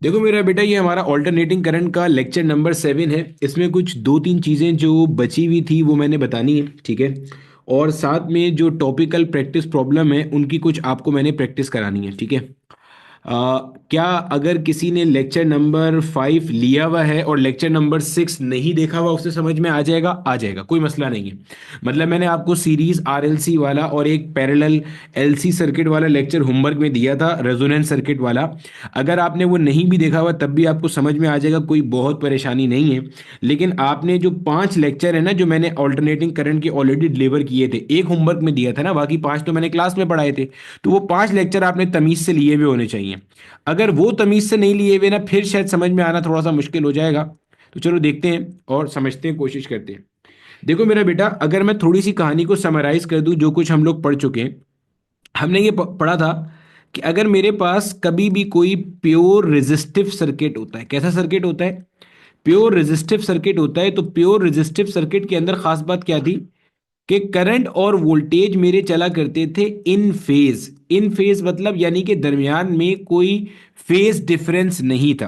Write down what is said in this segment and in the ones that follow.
देखो मेरा बेटा, ये हमारा ऑल्टरनेटिंग करंट का लेक्चर नंबर 7 है। इसमें कुछ दो तीन चीज़ें जो बची हुई थी वो मैंने बतानी है, ठीक है। और साथ में जो टॉपिकल प्रैक्टिस प्रॉब्लम है उनकी कुछ आपको मैंने प्रैक्टिस करानी है, ठीक है। क्या अगर किसी ने लेक्चर नंबर 5 लिया हुआ है और लेक्चर नंबर 6 नहीं देखा हुआ, उससे समझ में आ जाएगा, कोई मसला नहीं है। मतलब मैंने आपको सीरीज आरएलसी वाला और एक पैरेलल एलसी सर्किट वाला लेक्चर होमवर्क में दिया था, रेजोनेंस सर्किट वाला। अगर आपने वो नहीं भी देखा हुआ तब भी आपको समझ में आ जाएगा, कोई बहुत परेशानी नहीं है। लेकिन आपने जो 5 लेक्चर है ना, जो मैंने ऑल्टरनेटिंग करंट के ऑलरेडी डिलीवर किए थे, एक होमवर्क में दिया था ना, बाकी 5 तो मैंने क्लास में पढ़ाए थे। तो वो 5 लेक्चर आपने तमीज से लिए हुए होने चाहिए। अगर वो तमीज से नहीं लिए हुए ना, फिर शायद समझ में आना थोड़ा सा मुश्किल हो जाएगा। तो चलो देखते हैं और समझते हैं, कोशिश करते हैं। देखो मेरा बेटा, अगर मैं थोड़ी सी कहानी को समराइज कर दूं, जो कुछ हम लोग पढ़ चुके हैं। हमने ये पढ़ा था कि अगर मेरे पास कभी भी कोई प्योर रेजिस्टिव सर्किट होता है, कैसा सर्किट होता है? प्योर रेजिस्टिव सर्किट होता है। तो प्योर रेजिस्टिव सर्किट के अंदर खास बात क्या थी कि करंट और वोल्टेज मेरे चला करते थे इन फेज। इन फेज मतलब यानी कि दरमियान में कोई फेज डिफरेंस नहीं था।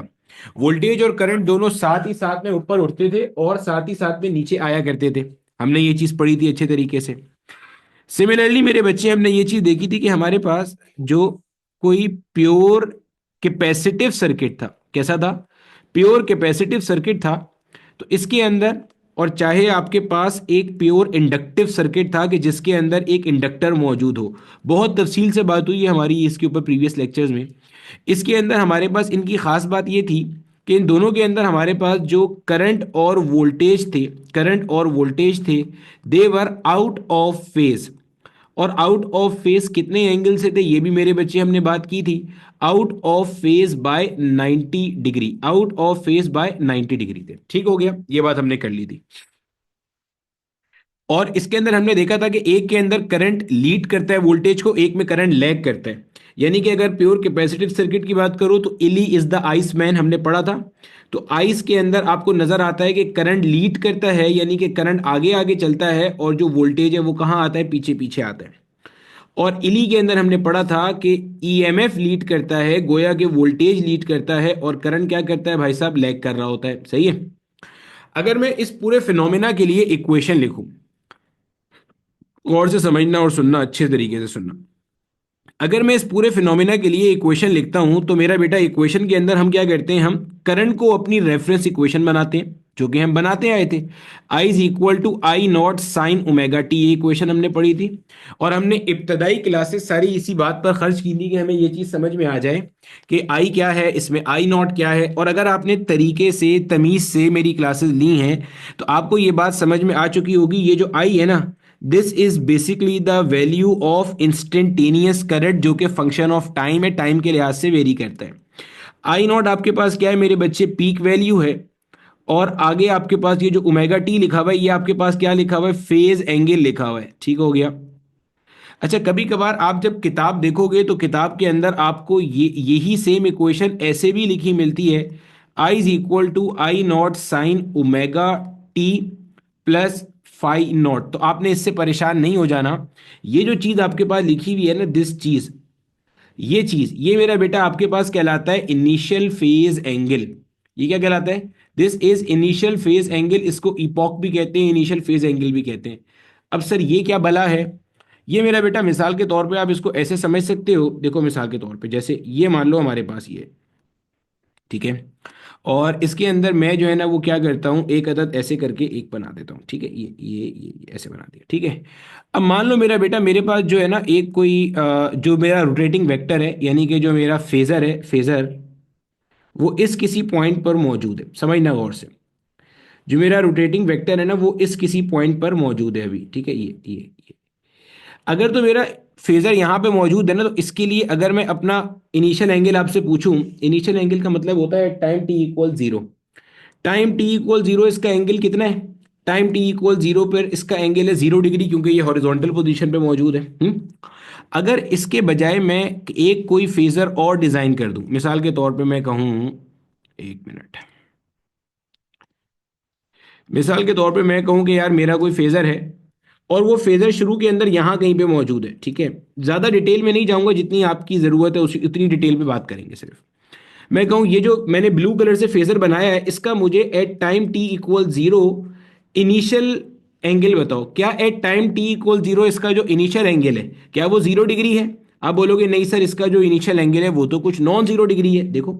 वोल्टेज और करंट दोनों साथ ही साथ में ऊपर उठते थे और साथ ही साथ में नीचे आया करते थे। हमने ये चीज पढ़ी थी अच्छे तरीके से। सिमिलरली मेरे बच्चे, हमने ये चीज देखी थी कि हमारे पास जो कोई प्योर कैपेसिटिव सर्किट था, कैसा था? प्योर कैपेसिटिव सर्किट था। तो इसके अंदर, और चाहे आपके पास एक प्योर इंडक्टिव सर्किट था कि जिसके अंदर एक इंडक्टर मौजूद हो। बहुत तफसील से बात हुई है हमारी इसके ऊपर प्रीवियस लेक्चर्स में। इसके अंदर हमारे पास इनकी खास बात ये थी कि इन दोनों के अंदर हमारे पास जो करंट और वोल्टेज थे, दे वर आउट ऑफ फेज। और आउट ऑफ फेज कितने एंगल से थे, ये भी मेरे बच्चे हमने बात की थी। Out of phase by 90 degree, out of phase by 90 degree थे। ठीक हो गया, ये बात हमने कर ली थी। और इसके अंदर हमने देखा था कि एक के अंदर करंट लीड करता है वोल्टेज को, एक में करंट लैग करता है। यानी कि अगर प्योर कैपेसिटिव सर्किट की बात करूं तो इली इज द आइस मैन, हमने पढ़ा था। तो आइस के अंदर आपको नजर आता है कि करंट लीड करता है, यानी कि करंट आगे आगे चलता है, और जो वोल्टेज है वो कहाँ आता है? पीछे पीछे आता है। और इली के अंदर हमने पढ़ा था कि ईएमएफ लीड करता है, गोया के वोल्टेज लीड करता है, और करंट क्या करता है भाई साहब? लैग कर रहा होता है। सही है। अगर मैं इस पूरे फिनोमेना के लिए इक्वेशन लिखूं, गौर से समझना और सुनना, अच्छे तरीके से सुनना। अगर मैं इस पूरे फिनोमेना के लिए इक्वेशन लिखता हूं तो मेरा बेटा, इक्वेशन के अंदर हम क्या करते हैं? हम करंट को अपनी रेफरेंस इक्वेशन बनाते हैं, जो कि हम बनाते आए थे। I is equal to I not sine omega T, ये इक्वेशन हमने पढ़ी थी। और हमने इब्तदाई क्लासेस सारी इसी बात पर खर्च की थी कि हमें ये चीज समझ में आ जाए कि आई क्या है, इसमें आई नॉट क्या है। और अगर आपने तरीके से तमीज से मेरी क्लासेस ली हैं तो आपको ये बात समझ में आ चुकी होगी, ये जो आई है ना, this is basically the value of instantaneous current, जो कि फंक्शन ऑफ टाइम है, टाइम के लिहाज से वेरी करता है। आई नॉट आपके पास क्या है मेरे बच्चे? पीक वैल्यू है। और आगे आपके पास ये जो ओमेगा टी लिखा हुआ है, ये आपके पास क्या लिखा हुआ है? फेज एंगल लिखा हुआ है। ठीक हो गया। अच्छा, कभी कभार आप जब किताब देखोगे तो किताब के अंदर आपको ये यही सेम इक्वेशन ऐसे भी लिखी मिलती है, I is equal to I not sine omega T plus phi not. तो आपने इससे परेशान नहीं हो जाना। ये जो चीज आपके पास लिखी हुई है ना, दिस चीज, ये चीज, ये मेरा बेटा आपके पास कहलाता है इनिशियल फेज एंगल। ये क्या कहलाता है? This is initial phase angle. इसको इपॉक भी कहते हैं, इनिशियल फेज एंगल भी कहते हैं। अब सर ये क्या भला है? ये मेरा बेटा, मिसाल के तौर पे आप इसको ऐसे समझ सकते हो। देखो मिसाल के तौर पे, जैसे ये मान लो हमारे पास ये, ठीक है। और इसके अंदर मैं जो है ना वो क्या करता हूँ, एक अदद ऐसे करके एक बना देता हूँ, ठीक है। ये ऐसे बना दिया, ठीक है। अब मान लो मेरा बेटा, मेरे पास जो है ना एक कोई जो मेरा रोटेटिंग वेक्टर है, यानी कि जो मेरा फेजर है, फेजर, वो इस किसी पॉइंट पर मौजूद है। समझना गौर से, जो मेरा रोटेटिंग वेक्टर है ना, वो इस किसी पॉइंट पर मौजूद है अभी, ठीक है। ये अगर तो मेरा फेजर यहाँ पे मौजूद है ना, तो इसके लिए अगर मैं अपना इनिशियल एंगल आपसे पूछूं, इनिशियल एंगल का मतलब होता है time T equal zero. Time T equal zero, इसका एंगल कितना है? टाइम टी इक्वल जीरो पर इसका एंगल है 0 डिग्री, क्योंकि ये हॉरिजॉन्टल पोजीशन पे मौजूद है। अगर इसके बजाय मैं एक कोई फेजर और डिजाइन कर दूं, मिसाल के तौर पे मैं कहूं, एक मिनट, मिसाल के तौर पे मैं कहूं कि यार मेरा कोई फेजर है, और वो फेजर शुरू के अंदर यहां कहीं पे मौजूद है, ठीक है। ज्यादा डिटेल में नहीं जाऊंगा, जितनी आपकी जरूरत है उसी उतनी डिटेल पे बात करेंगे सिर्फ। मैं कहूँ ये जो मैंने ब्लू कलर से फेजर बनाया है इसका मुझे at time T equal zero initial angle बताओ। क्या at time T equal zero इसका जो इनिशियल एंगल है क्या वो 0 डिग्री है? आप बोलोगे नहीं सर, इसका जो इनिशियल एंगल है वो तो कुछ नॉन 0 डिग्री है। देखो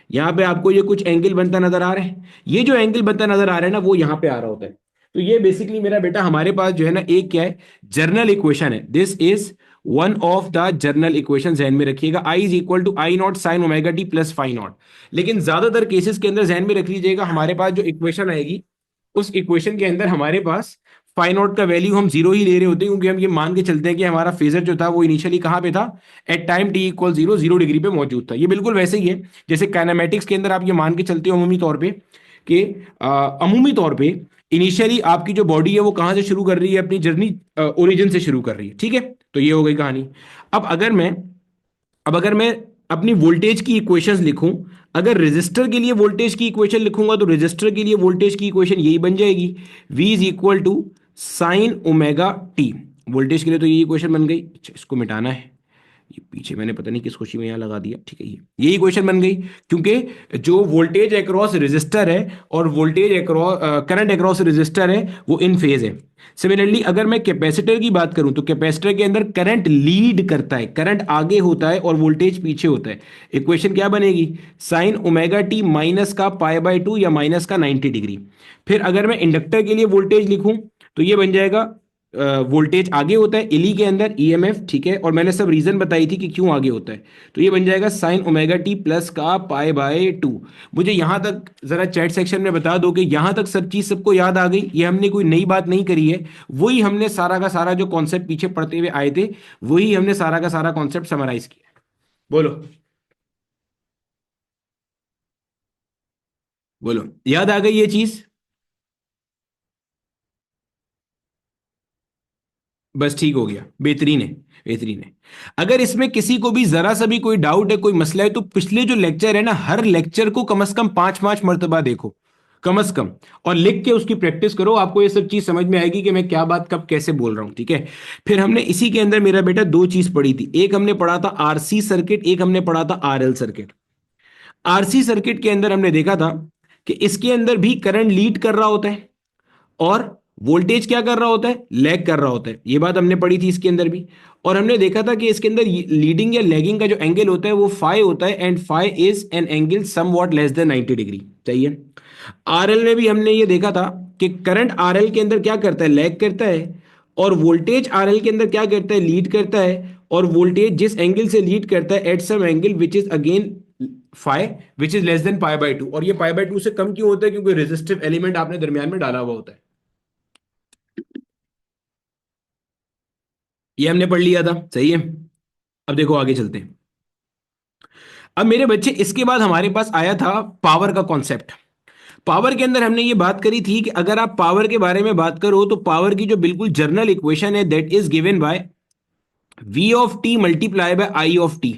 यहाँ पे आपको ये कुछ एंगल बनता नजर आ रहा है, ये जो एंगल बनता नजर आ रहा है ना वो यहाँ पे आ रहा होता है। तो ये बेसिकली मेरा बेटा हमारे पास जो है ना एक क्या है, जर्नल इक्वेशन है। This is one of the general equation, ध्यान में रखिएगा। I is equal to I not sine omega T plus phi not. लेकिन ज्यादातर केसेस के अंदर ध्यान में रख लीजिएगा हमारे पास जो इक्वेशन आएगी उस इक्वेशन के अंदर हमारे पास फाई नॉट का वैल्यू हम जीरो ही ले रहे होते हैं, क्योंकि हम ये मान के चलते हैं कि हमारा फेजर जो था वो इनिशियली कहाँ पे था, at time T equal zero 0 degree पे मौजूद था। ये बिल्कुल वैसे ही है जैसे काइनेमेटिक्स के अंदर आप ये मान के चलते हो अमूमी तौर पे कि अमूमी तौर पे इनिशियली आपकी जो बॉडी है वो कहाँ से शुरू कर रही है, अपनी जर्नी ओरिजिन से शुरू कर रही है। ठीक है, तो ये हो गई कहानी। अब अगर मैं अब अगर मैं अपनी वोल्टेज की इक्वेशंस लिखूं, अगर रेजिस्टर के लिए वोल्टेज की इक्वेशन लिखूंगा तो रेजिस्टर के लिए वोल्टेज की इक्वेशन यही बन जाएगी, V is equal to sine omega T. Voltage के लिए तो ये इक्वेशन बन गई। अच्छा, इसको मिटाना है, ये पीछे मैंने पता नहीं किस खुशी में यहाँ लगा दिया। ठीक है, ये इक्वेशन बन गई, क्योंकि जो वोल्टेज अक्रॉस रेजिस्टर है और voltage across current across resistor है वो इन फेज है। सिमिलरली अगर मैं कैपेसिटर की बात करूं तो कैपेसिटर के अंदर करंट लीड करता है, करंट आगे होता है और वोल्टेज पीछे होता है। इक्वेशन क्या बनेगी, साइन ओमेगा टी माइनस का पाई बाय 2 या माइनस का 90 डिग्री। फिर अगर मैं इंडक्टर के लिए वोल्टेज लिखूं तो ये बन जाएगा, वोल्टेज आगे होता है इली के अंदर, ईएमएफ। ठीक है, और मैंने सब रीजन बताई थी कि क्यों आगे होता है। तो ये बन जाएगा साइन ओमेगा टी प्लस का पाई बाय 2। मुझे यहां तक जरा चैट सेक्शन में बता दो कि यहां तक सब चीज सबको याद आ गई, ये हमने कोई नई बात नहीं करी है। वही हमने सारा का सारा जो कॉन्सेप्ट पीछे पढ़ते हुए आए थे वही हमने सारा का सारा कॉन्सेप्ट समराइज किया। बोलो बोलो, याद आ गई ये चीज? बस ठीक हो गया, बेहतरीन है, बेहतरीन है। अगर इसमें किसी को भी जरा सा भी कोई डाउट है, कोई मसला है, तो पिछले जो लेक्चर है ना हर लेक्चर को कम से कम 5-5 मर्तबा देखो, कम से कम, और लिख के उसकी प्रैक्टिस करो। आपको ये सब चीज समझ में आएगी कि मैं क्या बात कब कैसे बोल रहा हूं। ठीक है, फिर हमने इसी के अंदर मेरा बेटा दो चीज पढ़ी थी, एक हमने पढ़ा था आरसी सर्किट, एक हमने पढ़ा था आरएल सर्किट। आरसी सर्किट के अंदर हमने देखा था कि इसके अंदर भी करंट लीड कर रहा होता है और वोल्टेज क्या कर रहा होता है, लैग कर रहा होता है। ये बात हमने पढ़ी थी इसके अंदर भी। और हमने देखा था कि इसके अंदर लीडिंग या लैगिंग का जो एंगल होता है वो फाई होता है, and phi is an angle somewhat less than 90 degree. चाहिए, आरएल में भी हमने ये देखा था कि करंट आरएल के अंदर क्या करता है, लैग करता है, और वोल्टेज आरएल के अंदर क्या करता है, लीड करता है। और वोल्टेज जिस एंगल से लीड करता है at some angle which is again phi which is less than pi by 2। और ये पाई बाय 2 से कम क्यों होता है, क्योंकि रेजिस्टिव एलिमेंट आपने दरमियान में डाला हुआ होता है। ये हमने पढ़ लिया था, सही है। अब देखो आगे चलते हैं। अब मेरे बच्चे इसके बाद हमारे पास आया था पावर का कॉन्सेप्ट। पावर के अंदर हमने ये बात करी थी कि अगर आप पावर के बारे में बात करो तो पावर की जो बिल्कुल जर्नल इक्वेशन है that is given by V of T multiply by I of T.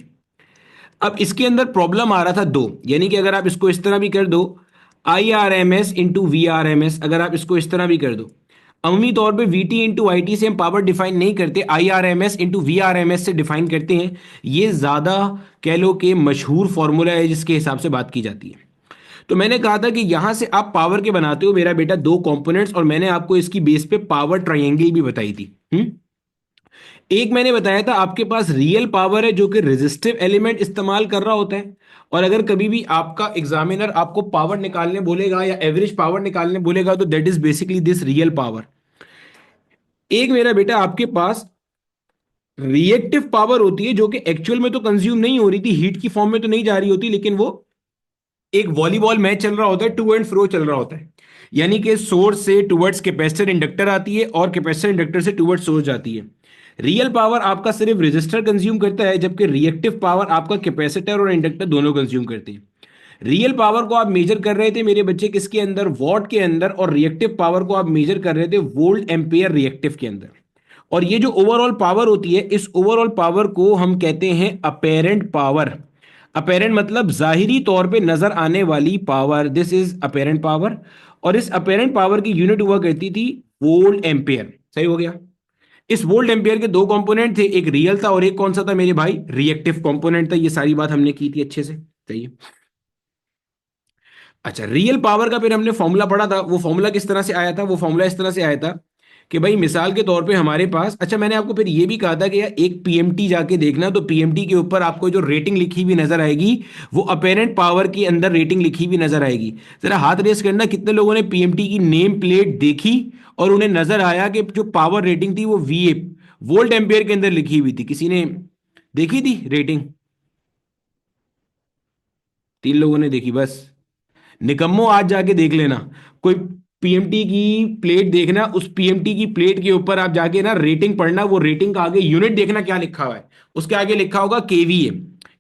अब इसके अंदर प्रॉब्लम आ रहा था दो, यानी कि अगर आप इसको इस तरह भी कर दो, I R M S into V R M S, अगर आप इसको इस तरह भी कर दो, अमूमी तौर पे V T into I T से हम पावर डिफाइन नहीं करते, I R M S into V R M S से डिफाइन करते हैं। ये ज्यादा कह लो कि मशहूर फॉर्मूला है जिसके हिसाब से बात की जाती है। तो मैंने कहा था कि यहां से आप पावर के बनाते हो मेरा बेटा दो कंपोनेंट्स, और मैंने आपको इसकी बेस पे पावर ट्रायंगल भी बताई थी। एक मैंने बताया था आपके पास रियल पावर है जो कि रेजिस्टिव एलिमेंट इस्तेमाल कर रहा होता है, और अगर कभी भी आपका एग्जामिनर आपको पावर निकालने बोलेगा या एवरेज पावर निकालने बोलेगा तो that is basically this real power. एक मेरा बेटा आपके पास रिएक्टिव पावर होती है जो कि एक्चुअल में तो कंज्यूम नहीं हो रही थी, हीट की फॉर्म में तो नहीं जा रही होती, लेकिन वो एक वॉलीबॉल मैच चल रहा होता है, टू एंड फ्रो चल रहा होता है। यानी कि सोर्स से टुवर्ड्स कैपेसिटर इंडक्टर आती है और कैपेसिटर इंडक्टर से टुवर्ड्स सोर्स जाती है। रियल पावर आपका सिर्फ रेजिस्टर कंज्यूम करता है, जबकि रिएक्टिव पावर आपका कैपेसिटर और इंडक्टर दोनों कंज्यूम करते हैं। रियल पावर को आप मेजर कर रहे थे मेरे बच्चे किसके अंदर, वॉट के अंदर, और रिएक्टिव पावर को आप मेजर कर रहे थे वोल्ट एम्पियर रिएक्टिव के अंदर। और ये जो ओवरऑल पावर होती है इस ओवरऑल पावर को हम कहते हैं अपेरेंट पावर। अपेरेंट मतलब जाहिरी तौर पे नजर आने वाली power, this is apparent power. और इस अपेरेंट पावर की यूनिट हुआ करती थी वोल्ट एम्पियर। सही हो गया। इस वोल्ट एम्पियर के दो कंपोनेंट थे, एक रियल था और एक कौन सा था मेरे भाई, रिएक्टिव कंपोनेंट था। ये सारी बात हमने की थी अच्छे से, सही है। अच्छा, रियल पावर का फिर हमने फॉर्मूला पढ़ा था, वो फॉर्मूला किस तरह से आया था? वो फॉर्मूला इस तरह से आया था कि भाई मिसाल के तौर पे हमारे पास, अच्छा मैंने आपको फिर ये भी कहा था कि यार एक पीएमटी जाके देखना, तो पीएमटी के ऊपर आपको जो रेटिंग लिखी हुई नजर आएगी, वो अपेरेंट पावर के अंदर रेटिंग लिखी हुई नजर आएगी। जरा हाथ रेस करना, कितने लोगों ने पीएमटी की नेम प्लेट देखी और उन्हें नजर आया कि जो पावर रेटिंग थी वो वीए, वोल्ट एम्पियर के अंदर लिखी हुई थी? किसी ने देखी थी रेटिंग? 3 लोगों ने देखी बस। निकम्मो, आज जाके देख लेना, कोई पीएमटी की प्लेट देखना, उस पीएमटी की प्लेट के ऊपर आप जाके ना रेटिंग पढ़ना, वो रेटिंग का आगे यूनिट देखना क्या लिखा हुआ है। उसके आगे लिखा होगा केवीए।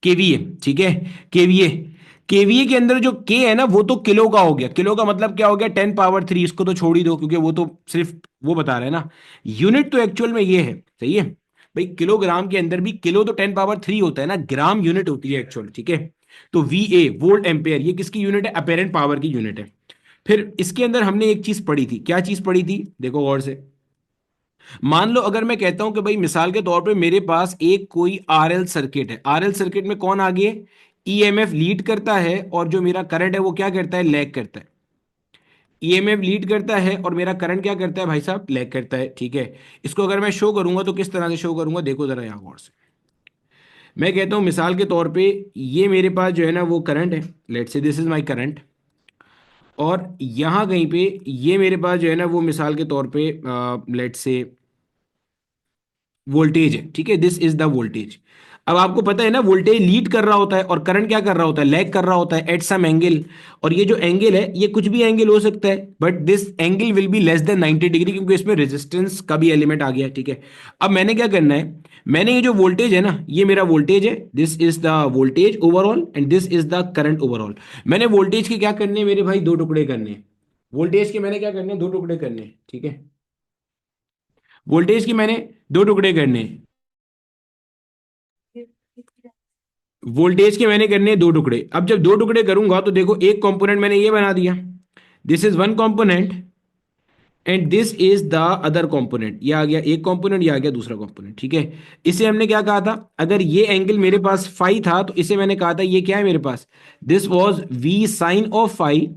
केवीए, ठीक है, केवीए। केवीए के अंदर जो के है ना, वो तो किलो का हो गया। किलो का मतलब क्या हो गया? 10 पावर 3। इसको तो छोड़ ही दो, क्योंकि वो तो सिर्फ वो बता रहा है ना। यूनिट तो एक्चुअल में ये है, सही है भाई। किलोग्राम के अंदर भी किलो तो 10 पावर 3 होता है ना, ग्राम यूनिट होती है एक्चुअल, ठीक है। तो वीए, वोल्ट एम्पेयर, ये किसकी यूनिट है? अपेरेंट पावर की यूनिट है। फिर इसके अंदर हमने एक चीज पढ़ी थी, क्या चीज पढ़ी थी? देखो गौर से। मान लो अगर मैं कहता हूं कि भाई मिसाल के तौर पे मेरे पास एक कोई आरएल सर्किट है। आरएल सर्किट में कौन आगे? ईएमएफ लीड करता है, और जो मेरा करंट है वो क्या करता है? लैग करता है। ईएमएफ लीड करता है और मेरा करंट क्या करता है भाई साहब? लैग करता है, ठीक है। इसको अगर मैं शो करूंगा तो किस तरह से शो करूंगा? देखो जरा यहां गौर से। मैं कहता हूं मिसाल के तौर पे ये मेरे पास जो है ना वो करंट है, let's say this is my current. और यहां कहीं पे ये मेरे पास जो है ना वो मिसाल के तौर पे लेट्स से वोल्टेज है, ठीक है। This is the voltage. अब आपको पता है ना, वोल्टेज लीड कर रहा होता है और करंट क्या कर रहा होता है? लैग कर रहा होता है एट सम एंगल। और ये जो एंगल है ये कुछ भी एंगल हो सकता है, but this angle will be less than 90 degree, क्योंकि इसमें रेजिस्टेंस का भी एलिमेंट आ गया है, ठीक है। अब मैंने क्या करना है? मैंने ये जो वोल्टेज है ना, ये मेरा वोल्टेज है, this is the voltage overall and this is the current overall. मैंने वोल्टेज के क्या करने हैं मेरे भाई? 2 टुकड़े करने हैं। वोल्टेज के मैंने क्या करने हैं? 2 टुकड़े करने हैं, ठीक है। वोल्टेज की मैंने 2 टुकड़े करने हैं। वोल्टेज के मैंने करने हैं 2 टुकड़े। अब जब 2 टुकड़े करूंगा तो देखो, एक कंपोनेंट मैंने ये बना दिया, this is one component, and this is the other component. ये आ गया एक कंपोनेंट, ये आ गया दूसरा कंपोनेंट, ठीक है। इसे हमने क्या कहा था? अगर ये एंगल मेरे पास फाई था तो इसे मैंने कहा था ये क्या है मेरे पास? This was V sine of phi,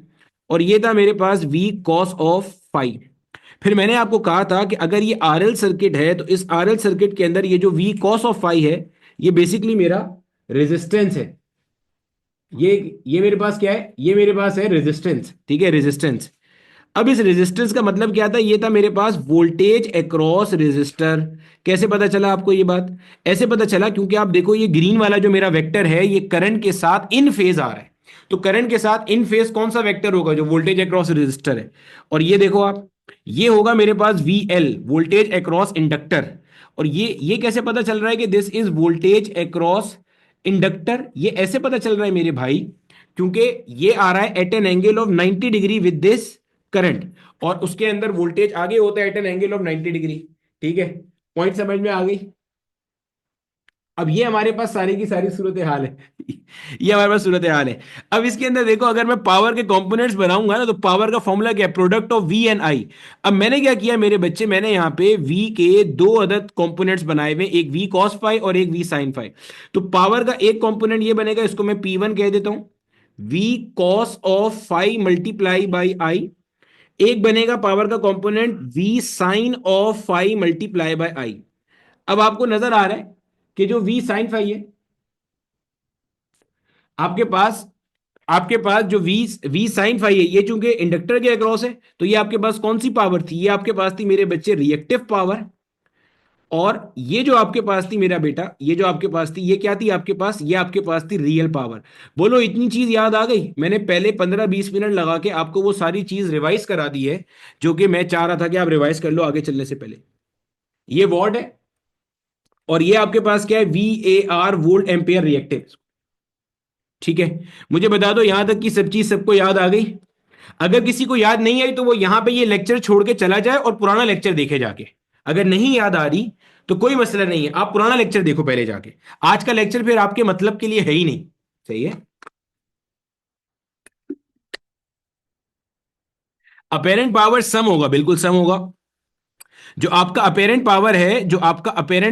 और ये था मेरे पास वी कॉस ऑफ फाई। फिर मैंने आपको कहा था कि अगर ये आरएल सर्किट है तो इस आरएल सर्किट के अंदर ये जो वी कॉस ऑफ फाई है, ये बेसिकली मेरा रेजिस्टेंस है। ये मेरे पास क्या है? ये मेरे पास है रेजिस्टेंस, ठीक है, रेजिस्टेंस। अब इस रेजिस्टेंस का मतलब क्या था? ये था मेरे पास वोल्टेज अक्रॉस रेजिस्टर। कैसे पता चला आपको ये बात? ऐसे पता चला क्योंकि आप देखो, ये ग्रीन वाला जो मेरा वेक्टर है, ये करंट के साथ इन फेज आ रहा है। तो करंट के साथ इन फेज कौन सा वेक्टर होगा? जो वोल्टेज अक्रॉस रेजिस्टर है। और ये देखो आप, ये होगा मेरे पास वीएल, वोल्टेज अक्रॉस इंडक्टर। और ये कैसे पता चल रहा है कि this is voltage across inductor? ये ऐसे पता चल रहा है मेरे भाई, क्योंकि ये आ रहा है at an angle of 90 degree with this current, और उसके अंदर वोल्टेज आगे होता है at an angle of 90 degree, ठीक है। पॉइंट समझ में आ गई? अब ये हमारे पास सारी की सारी सूरत हाल है। ये हमारे पास सूरत हाल है। अब इसके अंदर देखो, अगर मैं पावर के कंपोनेंट्स बनाऊंगा ना, तो पावर का फॉर्मूला क्या है? Product of V and I. अब मैंने क्या किया मेरे बच्चे? मैंने यहाँ पे वी के 2 अदद कंपोनेंट्स बनाए हुए, एक वी कॉस फाई और एक वी साइन फाई। तो पावर का एक कंपोनेंट ये बनेगा, इसको मैं P1 कह देता हूं, V cos of phi multiply by I. एक बनेगा पावर का component V sine of phi multiply by I. अब आपको नजर आ रहा है कि जो वी साइन फाई है आपके पास, जो वी वी साइन फाई है, ये चूंकि इंडक्टर के अक्रॉस है, तो ये आपके पास कौन सी पावर थी? ये आपके पास थी मेरे बच्चे रिएक्टिव पावर। और ये जो आपके पास थी मेरा बेटा, ये जो आपके पास थी, ये क्या थी आपके पास? ये आपके पास थी रियल पावर। बोलो इतनी चीज याद आ गई? मैंने पहले 15-20 मिनट लगा के आपको वो सारी चीज रिवाइज करा दी है, जो कि मैं चाह रहा था कि आप रिवाइज कर लो आगे चलने से पहले। ये वॉट है, और ये आपके पास क्या है? VAR, वोल्ट एम्पेयर रिएक्टिव, ठीक है। मुझे बता दो यहां तक की सब चीज सबको याद आ गई? अगर किसी को याद नहीं आई तो वो यहां पे ये लेक्चर छोड़ के चला जाए और पुराना लेक्चर देखे जाके। अगर नहीं याद आ रही तो कोई मसला नहीं है, आप पुराना लेक्चर देखो पहले जाके। आज का लेक्चर फिर आपके मतलब के लिए है ही नहीं, सही है। अपेरेंट पावर सम होगा, बिल्कुल सम होगा। जो आपका अपेरेंट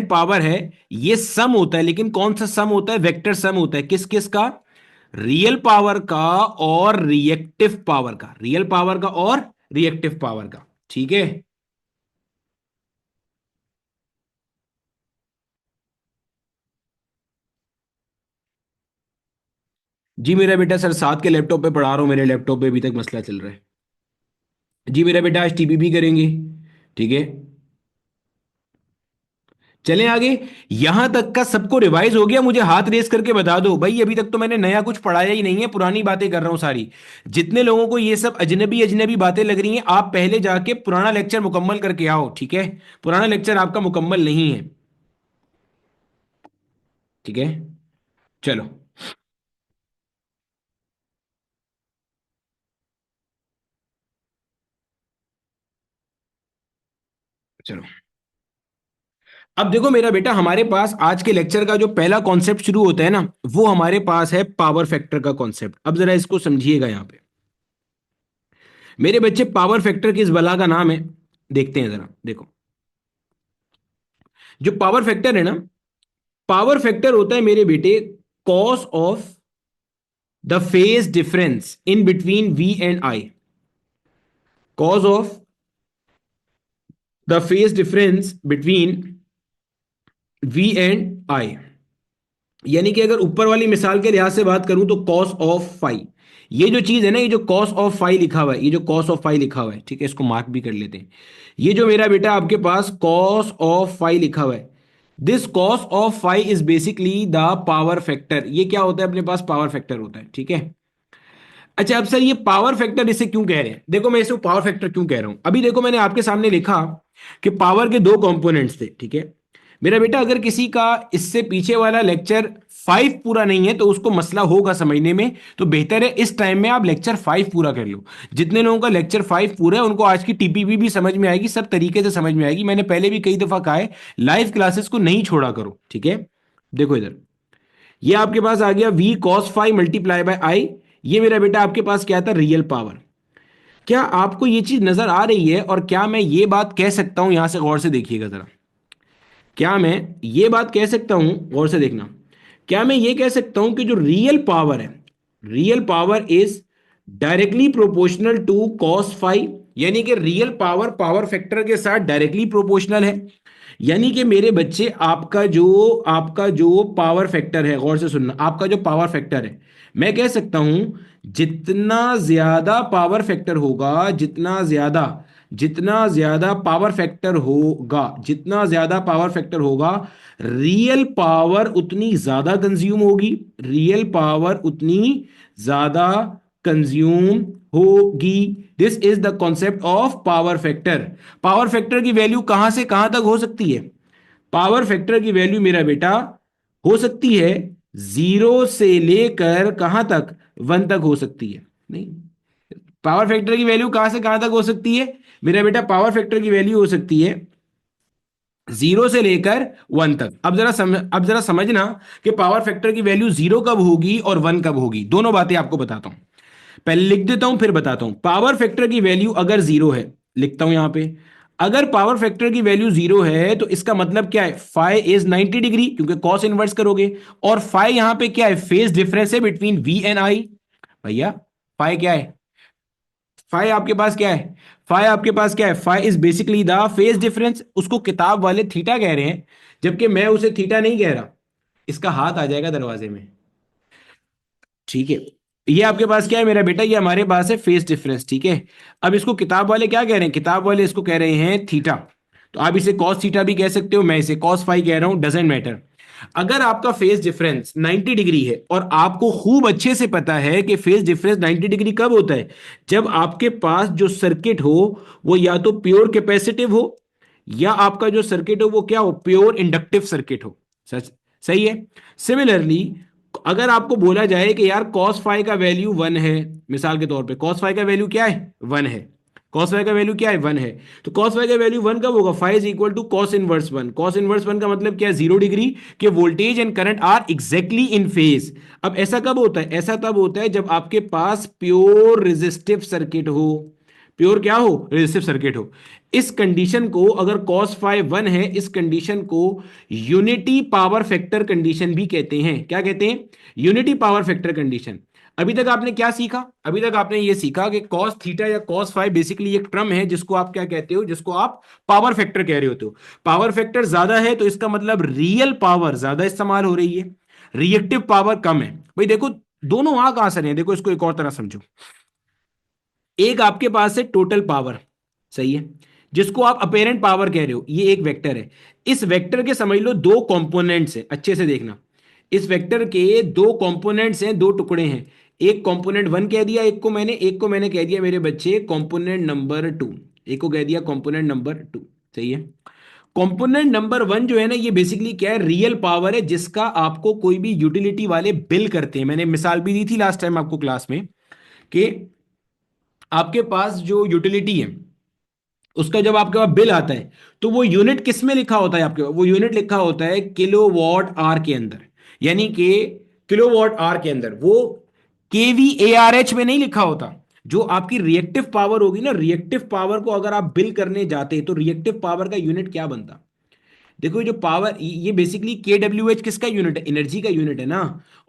पावर है ये सम होता है, लेकिन कौन सा सम होता है? वेक्टर सम होता है। किस किस का? रियल पावर का और रिएक्टिव पावर का, रियल पावर का और रिएक्टिव पावर का। ठीक है। जी मेरा बेटा सर 7 के लैपटॉप पे पढ़ा रहा हूँ, मेरे लैपटॉप पे अभी तक मसला चल रहा है। जी मेरा बेटा आज टीपीपी करेंगे। ठीक है। चलें आगे। यहां तक का सबको रिवाइज हो गया? मुझे हाथ रेस करके बता दो भाई, अभी तक तो मैंने नया कुछ पढ़ाया ही नहीं है, पुरानी बातें कर रहा हूं सारी। जितने लोगों को ये सब अजनबी अजनबी बातें लग रही हैं, आप पहले जाके पुराना लेक्चर मुकम्मल करके आओ। ठीक है। पुराना लेक्चर आपका मुकम्मल नहीं है। ठीक है। चलो। चलो अब देखो मेरा बेटा, हमारे पास आज के लेक्चर का जो पहला कॉन्सेप्ट शुरू होता है ना, वो हमारे पास है पावर फैक्टर का कॉन्सेप्ट। अब जरा इसको समझिएगा यहां पे मेरे बच्चे, पावर फैक्टर किस बला का नाम है? देखते हैं जरा, देखो। जो पावर फैक्टर है ना, पावर फैक्टर होता है मेरे बेटे cos of the phase difference in between V and I. Cos of the phase difference between V and I. यानी कि अगर ऊपर वाली मिसाल के लिहाज से बात करूं तो कॉस ऑफ फाई। ये जो चीज है ना, ये जो कॉस ऑफ फाई लिखा हुआ है, ये जो कॉस ऑफ फाई लिखा हुआ है, ठीक है, इसको मार्क भी कर लेते हैं। ये जो मेरा बेटा आपके पास कॉस ऑफ फाई लिखा हुआ है, this cos of phi is basically the power factor. ये क्या होता है? अपने पास पावर फैक्टर होता है। ठीक है। अच्छा अब सर ये पावर फैक्टर इसे क्यों कह रहे हैं? देखो मैं इसे पावर फैक्टर क्यों कह रहा हूं, अभी देखो मैंने आपके सामने लिखा कि पावर के दो कंपोनेंट्स थे। ठीक है मेरा बेटा, अगर किसी का इससे पीछे वाला लेक्चर 5 पूरा नहीं है तो उसको मसला होगा समझने में, तो बेहतर है इस टाइम में आप लेक्चर 5 पूरा कर लो। जितने लोगों का लेक्चर 5 पूरा है उनको आज की टीपीपी भी समझ में आएगी, सब तरीके से समझ में आएगी। मैंने पहले भी कई दफा कहा है, लाइव क्लासेस को नहीं छोड़ा करो। ठीक है। देखो इधर, ये आपके पास आ गया v cos phi multiply by I. ये मेरा बेटा आपके पास क्या था? Real power. क्या आपको ये चीज नजर आ रही है? और क्या मैं ये बात कह सकता हूं, यहां से गौर से देखिएगा जरा, क्या मैं ये बात कह सकता हूं, गौर से देखना, क्या मैं ये कह सकता हूं कि जो रियल पावर है, real power is directly proportional to cos phi? यानी कि रियल पावर पावर फैक्टर के साथ डायरेक्टली प्रोपोर्शनल है। यानी कि मेरे बच्चे, आपका जो पावर फैक्टर है, गौर से सुनना, आपका जो पावर फैक्टर है, मैं कह सकता हूं जितना ज्यादा पावर फैक्टर होगा, जितना ज्यादा पावर फैक्टर होगा, जितना ज्यादा पावर फैक्टर होगा, रियल पावर उतनी ज्यादा कंज्यूम होगी, रियल पावर उतनी ज्यादा कंज्यूम होगी। This is the concept of power factor. Power factor की वैल्यू कहां से कहां तक हो सकती है? पावर फैक्टर की वैल्यू मेरा बेटा हो सकती है 0 से लेकर कहां तक? 1 तक हो सकती है। नहीं, पावर फैक्टर की वैल्यू कहां से कहां तक हो सकती है मेरा बेटा? पावर फैक्टर की वैल्यू हो सकती है 0 से लेकर 1 तक। अब जरा समझना कि पावर फैक्टर की वैल्यू 0 कब होगी और 1 कब होगी। दोनों बातें आपको बताता हूं, पहले लिख देता हूं फिर बताता हूं। पावर फैक्टर की वैल्यू अगर 0 है, लिखता हूं यहां पे, अगर पावर फैक्टर की वैल्यू 0 है तो इसका मतलब क्या है? फाई इज 90 डिग्री, क्योंकि कॉस इनवर्स करोगे। और फाई यहां पे क्या है? फेज डिफरेंस है बिटवीन वी एंड आई। भैया फाई क्या है? फाई आपके पास क्या है? फाई आपके पास क्या है? Phi is basically the phase difference. उसको किताब वाले थीटा कह रहे हैं, जबकि मैं उसे थीटा नहीं कह रहा। इसका हाथ आ जाएगा दरवाजे में। ठीक है। ये आपके पास क्या है मेरा बेटा? ये हमारे पास है फेस डिफरेंस। ठीक है। अब इसको किताब वाले क्या कह रहे हैं? किताब वाले इसको कह रहे हैं थीटा। तो आप इसे कॉस थीटा भी कह सकते हो, मैं इसे कॉस फाई कह रहा हूं, डजेंट मैटर। अगर आपका फेस डिफरेंस 90 डिग्री है, और आपको खूब अच्छे से पता है कि फेस डिफरेंस 90 डिग्री कब होता है? जब आपके पास जो सर्किट हो वो या तो प्योर कैपेसिटिव हो, या आपका जो सर्किट हो वो क्या हो? प्योर इंडक्टिव सर्किट हो। सच, सही है। सिमिलरली अगर आपको बोला जाए कि यार cos फाई का वैल्यू 1 है, मिसाल के तौर पे cos फाई का वैल्यू क्या है? 1 है। cos फाई का वैल्यू क्या है? 1 है। तो cos फाई का वैल्यू 1 कब होगा? Phi is equal to cos inverse 1। cos inverse 1 का मतलब क्या है? 0 डिग्री के voltage and current are exactly in phase. अब ऐसा कब होता है? ऐसा तब होता है जब आपके पास प्योर रेजिस्टिव सर्किट हो। प्योर क्या हो, रेजिस्टिव सर्किट हो। इस कंडीशन को अगर cos फाई 1 है, इस कंडीशन को यूनिटी पावर फैक्टर कंडीशन भी कहते हैं। क्या कहते हैं? Unity power factor condition. अभी तक आपने क्या सीखा? अभी तक आपने ये सीखा कि cos थीटा या cos फाई बेसिकली एक टर्म है जिसको आप क्या कहते हो, जिसको आप पावर फैक्टर कह रहे होते हो। पावर फैक्टर ज्यादा है तो इसका मतलब रियल पावर ज्यादा इस्तेमाल हो रही है, रिएक्टिव पावर कम है। भाई देखो, दोनों वहां कहां से हैं, देखो इसको एक और तरह समझो। एक आपके पास है टोटल पावर, सही है, जिसको आप अपेरेंट पावर कह रहे हो, ये एक वेक्टर है। इस वेक्टर के समझ लो दो कंपोनेंट्स हैं, अच्छे से देखना। इस वेक्टर के दो कंपोनेंट्स हैं, दो टुकड़े हैं। एक कंपोनेंट वन कह दिया, एक को मैंने कह दिया मेरे बच्चे कंपोनेंट नंबर टू। एक को कह दिया कंपोनेंट नंबर टू, सही है। कंपोनेंट नंबर वन जो है ना, ये बेसिकली क्या है, रियल पावर है जिसका आपको कोई भी यूटिलिटी वाले बिल करते हैं। मैंने मिसाल भी दी थी लास्ट टाइम आपको क्लास में कि आपके पास जो यूटिलिटी है उसका जब आपके पास बिल आता है तो वो यूनिट किस में लिखा होता है आपके पास? वो यूनिट लिखा होता है किलो वॉट आर के अंदर, यानी कि किलो वॉट आर के अंदर। वो केवीएआरएच में नहीं लिखा होता। जो आपकी रिएक्टिव पावर होगी ना, रिएक्टिव पावर को अगर आप बिल करने जाते तो रिएक्टिव पावर का यूनिट क्या बनता? देखो, ये जो पावर, ये बेसिकली के डब्ल्यू एच किसका यूनिट है? एनर्जी का यूनिट है ना।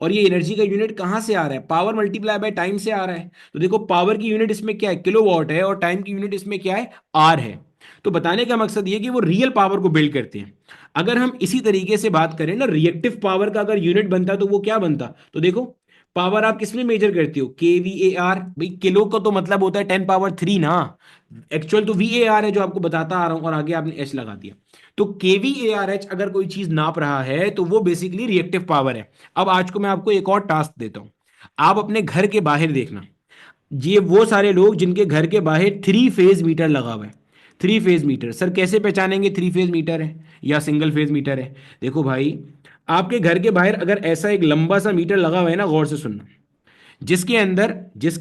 और ये एनर्जी का यूनिट कहां से आ रहा है? पावर मल्टीप्लाई बाय टाइम से आ रहा है। तो देखो, पावर की यूनिट इसमें क्या है? किलो वॉट है, और टाइम की यूनिट इसमें क्या है? आर है। तो बताने का मकसद ये कि वो रियल पावर को बिल्ड करते हैं। अगर हम इसी तरीके से बात करें ना, रिएक्टिव पावर का अगर यूनिट बनता तो वो क्या बनता? तो देखो, पावर आप किस में मेजर करते हो? के वी ए आर। भाई किलो का तो मतलब होता है 10 पावर 3 ना। एक्चुअल तो वी ए आर है जो आपको बताता आ रहा हूं, और आगे आपने एच लगा दिया। तो केवीएआरएच अगर कोई चीज नाप रहा है तो वो बेसिकली रिएक्टिव पावर है। अब आज को मैं आपको एक और टास्क देता हूं। आप अपने घर के बाहर देखना, ये वो सारे लोग जिनके घर के बाहर 3 फेज मीटर लगा हुआ है। 3 फेज मीटर, सर कैसे पहचानेंगे 3 फेज मीटर है या सिंगल फेज मीटर है? देखो भाई, आपके घर के बाहर अगर ऐसा एक लंबा सा मीटर लगा हुआ है ना, गौर से सुनना, जिसके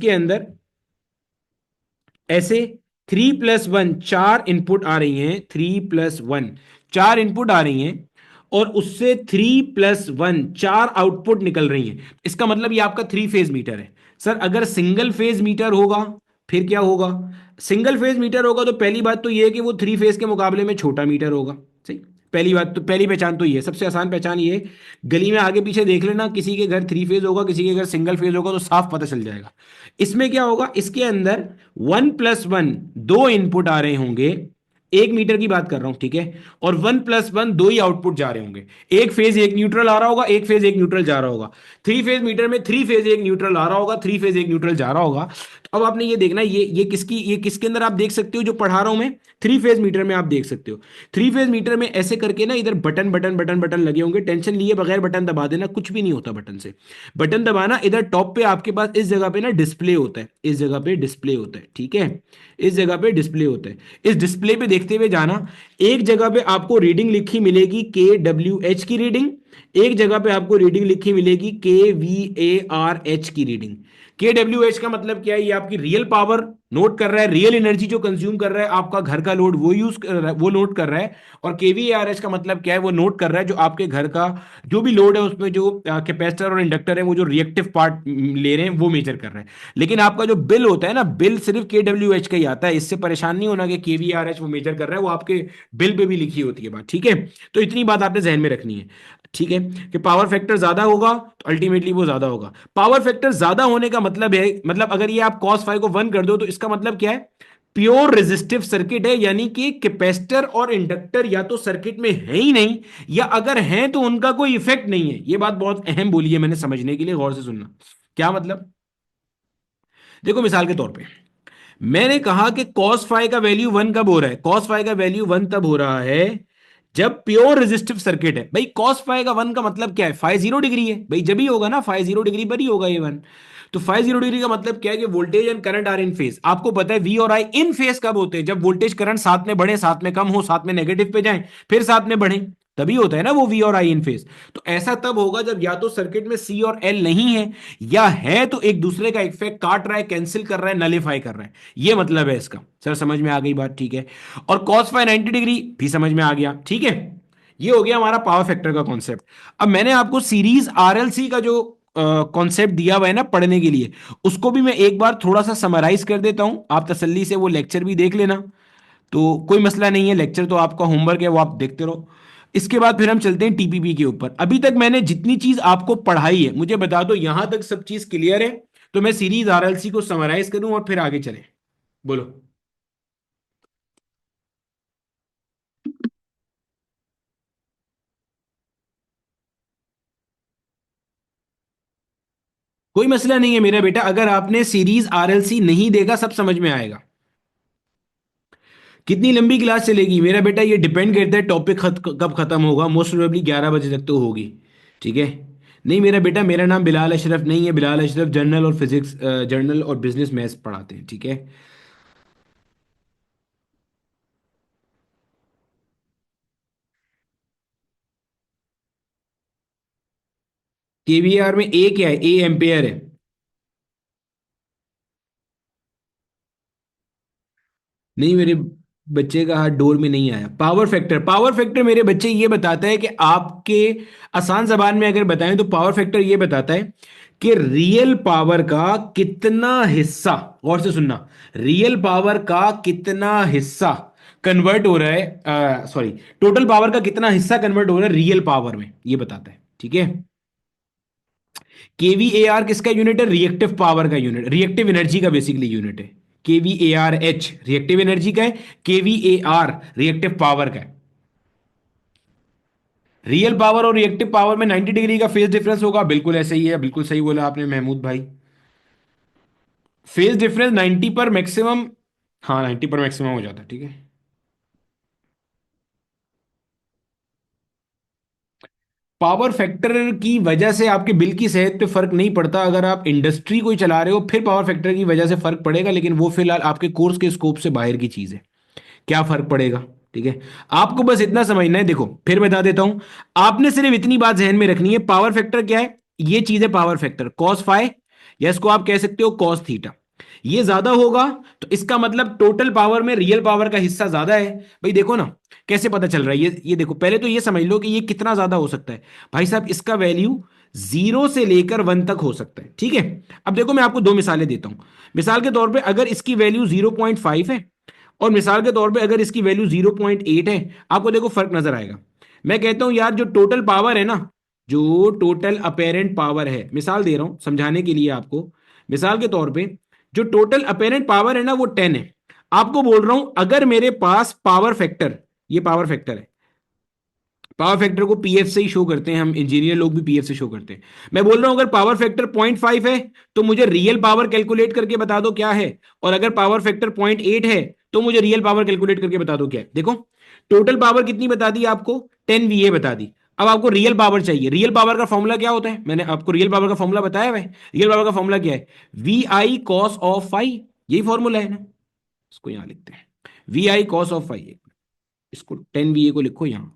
अंदर ऐसे 3+1 चार इनपुट आ रही हैं, 3+1 चार इनपुट आ रही हैं, और उससे 3+1 चार आउटपुट निकल रही हैं। इसका मतलब ये आपका 3 फेज मीटर है। सर अगर सिंगल फेज मीटर होगा फिर क्या होगा? सिंगल फेज मीटर होगा तो पहली बात तो ये है कि वो 3 फेज के मुकाबले में छोटा मीटर होगा, सही। पहली बात तो, पहली पहचान तो ये है, सबसे आसान पहचान ये है। गली में आगे पीछे देख लेना, किसी के घर 3 फेज होगा, किसी के घर सिंगल फेज होगा, तो साफ पता चल जाएगा। इसमें क्या होगा, इसके अंदर 1+1 दो इनपुट आ रहे होंगे, 1 मीटर की बात कर रहा हूं, ठीक है। और 1+1 दो ही आउटपुट जा रहे होंगे। एक फेज एक न्यूट्रल आ रहा होगा, एक फेज एक न्यूट्रल जा रहा होगा। 3 फेज मीटर में 3 फेज एक न्यूट्रल आ रहा होगा, 3 फेज एक न्यूट्रल जा रहा होगा। तो अब आपने ये देखना, ये किसके अंदर आप देख सकते हो जो पढ़ा रहा हूं मैं? 3 फेज मीटर में आप देख सकते हो। 3 फेज मीटर में ऐसे करके ना, इधर बटन बटन बटन बटन लगे होंगे, टेंशन लिए बगैर बटन दबा देना, कुछ भी नहीं होता बटन से। बटन दबाना, इधर टॉप पे आपके पास इस जगह पे ना डिस्प्ले होता है, इस जगह पे डिस्प्ले होता है, ठीक है। इस जगह पे डिस्प्ले होता है, इस डिस्प्ले पे देखते हुए जाना। एक जगह पे आपको रीडिंग लिखी मिलेगी KWH की रीडिंग, एक जगह पे आपको रीडिंग लिखी मिलेगी KVARH की रीडिंग। KWH का मतलब क्या है? ये आपकी रियल पावर नोट कर रहा है, रियल एनर्जी जो कंज्यूम कर रहा है आपका घर का लोड, वो यूज कर रहा है, वो नोट कर रहा है। और KVARH का मतलब क्या है? वो नोट कर रहा है जो आपके घर का जो भी लोड है, उसमें जो कैपेसिटर और इंडक्टर है, वो जो रिएक्टिव पार्ट ले रहे हैं वो मेजर कर रहे हैं। लेकिन आपका जो बिल होता है ना, बिल सिर्फ KWH का ही आता है। इससे परेशान नहीं होना कि KVARH वो मेजर कर रहा है, वो आपके बिल पे भी लिखी होती है बात, ठीक है। तो इतनी बात आपने जहन में रखनी है, ठीक है, कि पावर फैक्टर ज्यादा होगा तो अल्टीमेटली वो ज्यादा होगा। पावर फैक्टर ज्यादा होने का मतलब है, मतलब अगर ये आप cos फाइव को 1 कर दो तो इसका मतलब क्या है? प्योर रेजिस्टिव सर्किट है, यानी कि कैपेसिटर और इंडक्टर या तो सर्किट में है ही नहीं, या अगर हैं तो उनका कोई इफेक्ट नहीं है। ये बात बहुत अहम बोली है मैंने, समझने के लिए गौर से सुनना। क्या मतलब? देखो मिसाल के तौर पे मैंने कहा कि cos फाइव का वैल्यू 1 कब हो रहा है? cos फाइव का वैल्यू 1 तब हो रहा है जब प्योर रेजिस्टिव सर्किट है। भाई cos फाइव का 1 का मतलब क्या है? फाइव 0 डिग्री है भाई, जब ही होगा ना, फाइव 0 डिग्री पर ही होगा ये 1। तो फाइव 0 डिग्री का मतलब क्या है? कि voltage and current are in phase. आपको पता है वी और आई इन फेज कब होते हैं? जब वोल्टेज करंट साथ में बढ़े, साथ में कम हो, साथ में नेगेटिव पे जाए, फिर साथ में बढ़े, तभी होता है ना वो वी और आई इन फेज। तो ऐसा तब होगा जब या तो सर्किट में सी और एल नहीं है, या है तो एक दूसरे का इफेक्ट काट रहा है, कैंसिल कर रहा है, नलीफाई कर रहा है। ये मतलब है इसका। सर समझ में आ गई बात, ठीक है। और cos फाइव 90 डिग्री भी समझ में आ गया, ठीक है। ये हो गया हमारा पावर फैक्टर का कॉन्सेप्ट। अब मैंने आपको सीरीज आरएलसी का जो कॉन्सेप्ट दिया हुआ है ना पढ़ने के लिए, उसको भी मैं एक बार थोड़ा सा समराइज कर देता हूं, आप तसल्ली से वो लेक्चर भी देख लेना। तो कोई मसला नहीं है, लेक्चर तो आपका होमवर्क है, वो आप देखते रहो। इसके बाद फिर हम चलते हैं टीपीपी के ऊपर। अभी तक मैंने जितनी चीज आपको पढ़ाई है मुझे बता दो, यहां तक सब चीज क्लियर है? तो मैं सीरीज आरएलसी को समराइज करूं और फिर आगे चलें। बोलो। कोई मसला नहीं है मेरा बेटा, अगर आपने सीरीज आरएलसी नहीं देखा सब समझ में आएगा। कितनी लंबी क्लास चलेगी मेरा बेटा, ये डिपेंड करता है टॉपिक कब खत्म होगा, मोस्ट प्रोबेबली 11 बजे तक तो होगी। ठीक है। नहीं मेरा बेटा, मेरा नाम बिलाल अशरफ नहीं है, बिलाल अशरफ जर्नल और फिजिक्स, जर्नल और बिजनेस मैथ्स पढ़ाते हैं। ठीक है। केवीआर में ए क्या है? ए एम्पेयर है। नहीं मेरे बच्चे का हाथ डोर में नहीं आया। पावर फैक्टर, पावर फैक्टर मेरे बच्चे ये बताता है कि आपके आसान जबान में अगर बताएं तो पावर फैक्टर ये बताता है कि रियल पावर का कितना हिस्सा, गौर से सुनना, रियल पावर का कितना हिस्सा कन्वर्ट हो रहा है, सॉरी, टोटल पावर का कितना हिस्सा कन्वर्ट हो रहा है रियल पावर में, ये बताता है। ठीक है। केवीएआर किसका यूनिट है? रिएक्टिव पावर का यूनिट, रिएक्टिव एनर्जी का बेसिकली यूनिट है। केवीएआर एच रिएक्टिव एनर्जी का है, केवीएआर रिएक्टिव पावर का है। रियल पावर और रिएक्टिव पावर में 90 डिग्री का फेज डिफरेंस होगा, बिल्कुल ऐसे ही है, बिल्कुल सही बोला आपने महमूद भाई। फेज डिफरेंस 90 पर मैक्सिमम, हाँ 90 पर मैक्सिमम हो जाता है। ठीक है। पावर फैक्टर की वजह से आपके बिल की सेहत पे फर्क नहीं पड़ता, अगर आप इंडस्ट्री कोई चला रहे हो फिर पावर फैक्टर की वजह से फर्क पड़ेगा, लेकिन वो फिलहाल आपके कोर्स के स्कोप से बाहर की चीज है। क्या फर्क पड़ेगा? ठीक है। आपको बस इतना समझना है, देखो फिर बता देता हूं, आपने सिर्फ इतनी बात जहन में रखनी है, पावर फैक्टर क्या है? ये चीज है पावर फैक्टर, कॉस फाई, या इसको आप कह सकते हो कॉस थीटा। ये ज्यादा होगा तो इसका मतलब टोटल पावर में रियल पावर का हिस्सा ज्यादा है। भाई देखो ना, कैसे पता चल रहा है? ये देखो, पहले तो ये समझ लो कि ये कितना ज्यादा हो सकता है। भाई साहब इसका वैल्यू 0 से लेकर 1 तक हो सकता है। ठीक है। अब देखो मैं आपको दो मिसालें देता हूं। मिसाल के तौर पे अगर इसकी वैल्यू 0.5 है, और मिसाल के तौर पे अगर इसकी वैल्यू 0.8 है, आपको देखो फर्क नजर आएगा। मैं कहता हूं यार, जो टोटल पावर है ना, जो टोटल अपेरेंट पावर है, मिसाल दे रहा हूं समझाने के लिए आपको, मिसाल के तौर पे जो टोटल अपेरेंट पावर है ना वो 10 है। आपको बोल रहा हूं अगर मेरे पास पावर फैक्टर, ये पावर फैक्टर है, पावर फैक्टर को पीएफ से ही शो करते हैं हम, इंजीनियर लोग भी पीएफ से शो करते हैं। मैं बोल रहा हूं अगर पावर फैक्टर 0.5 है तो मुझे रियल पावर कैलकुलेट करके बता दो क्या है, और अगर पावर फैक्टर 0.8 है तो मुझे रियल पावर कैलकुलेट करके बता दो क्या है। देखो टोटल पावर कितनी बता दी आपको? 10 VA बता दी। अब आपको रियल पावर चाहिए। रियल पावर का फॉर्मूला क्या होता है? मैंने आपको रियल पावर का फॉर्मूला बताया है। रियल पावर का फॉर्मूला क्या है? VI cos ऑफ फाई, यही फॉर्मूला है ना। इसको यहां लिखते हैं, VI cos ऑफ फाई। इसको 10 VA को लिखो यहां।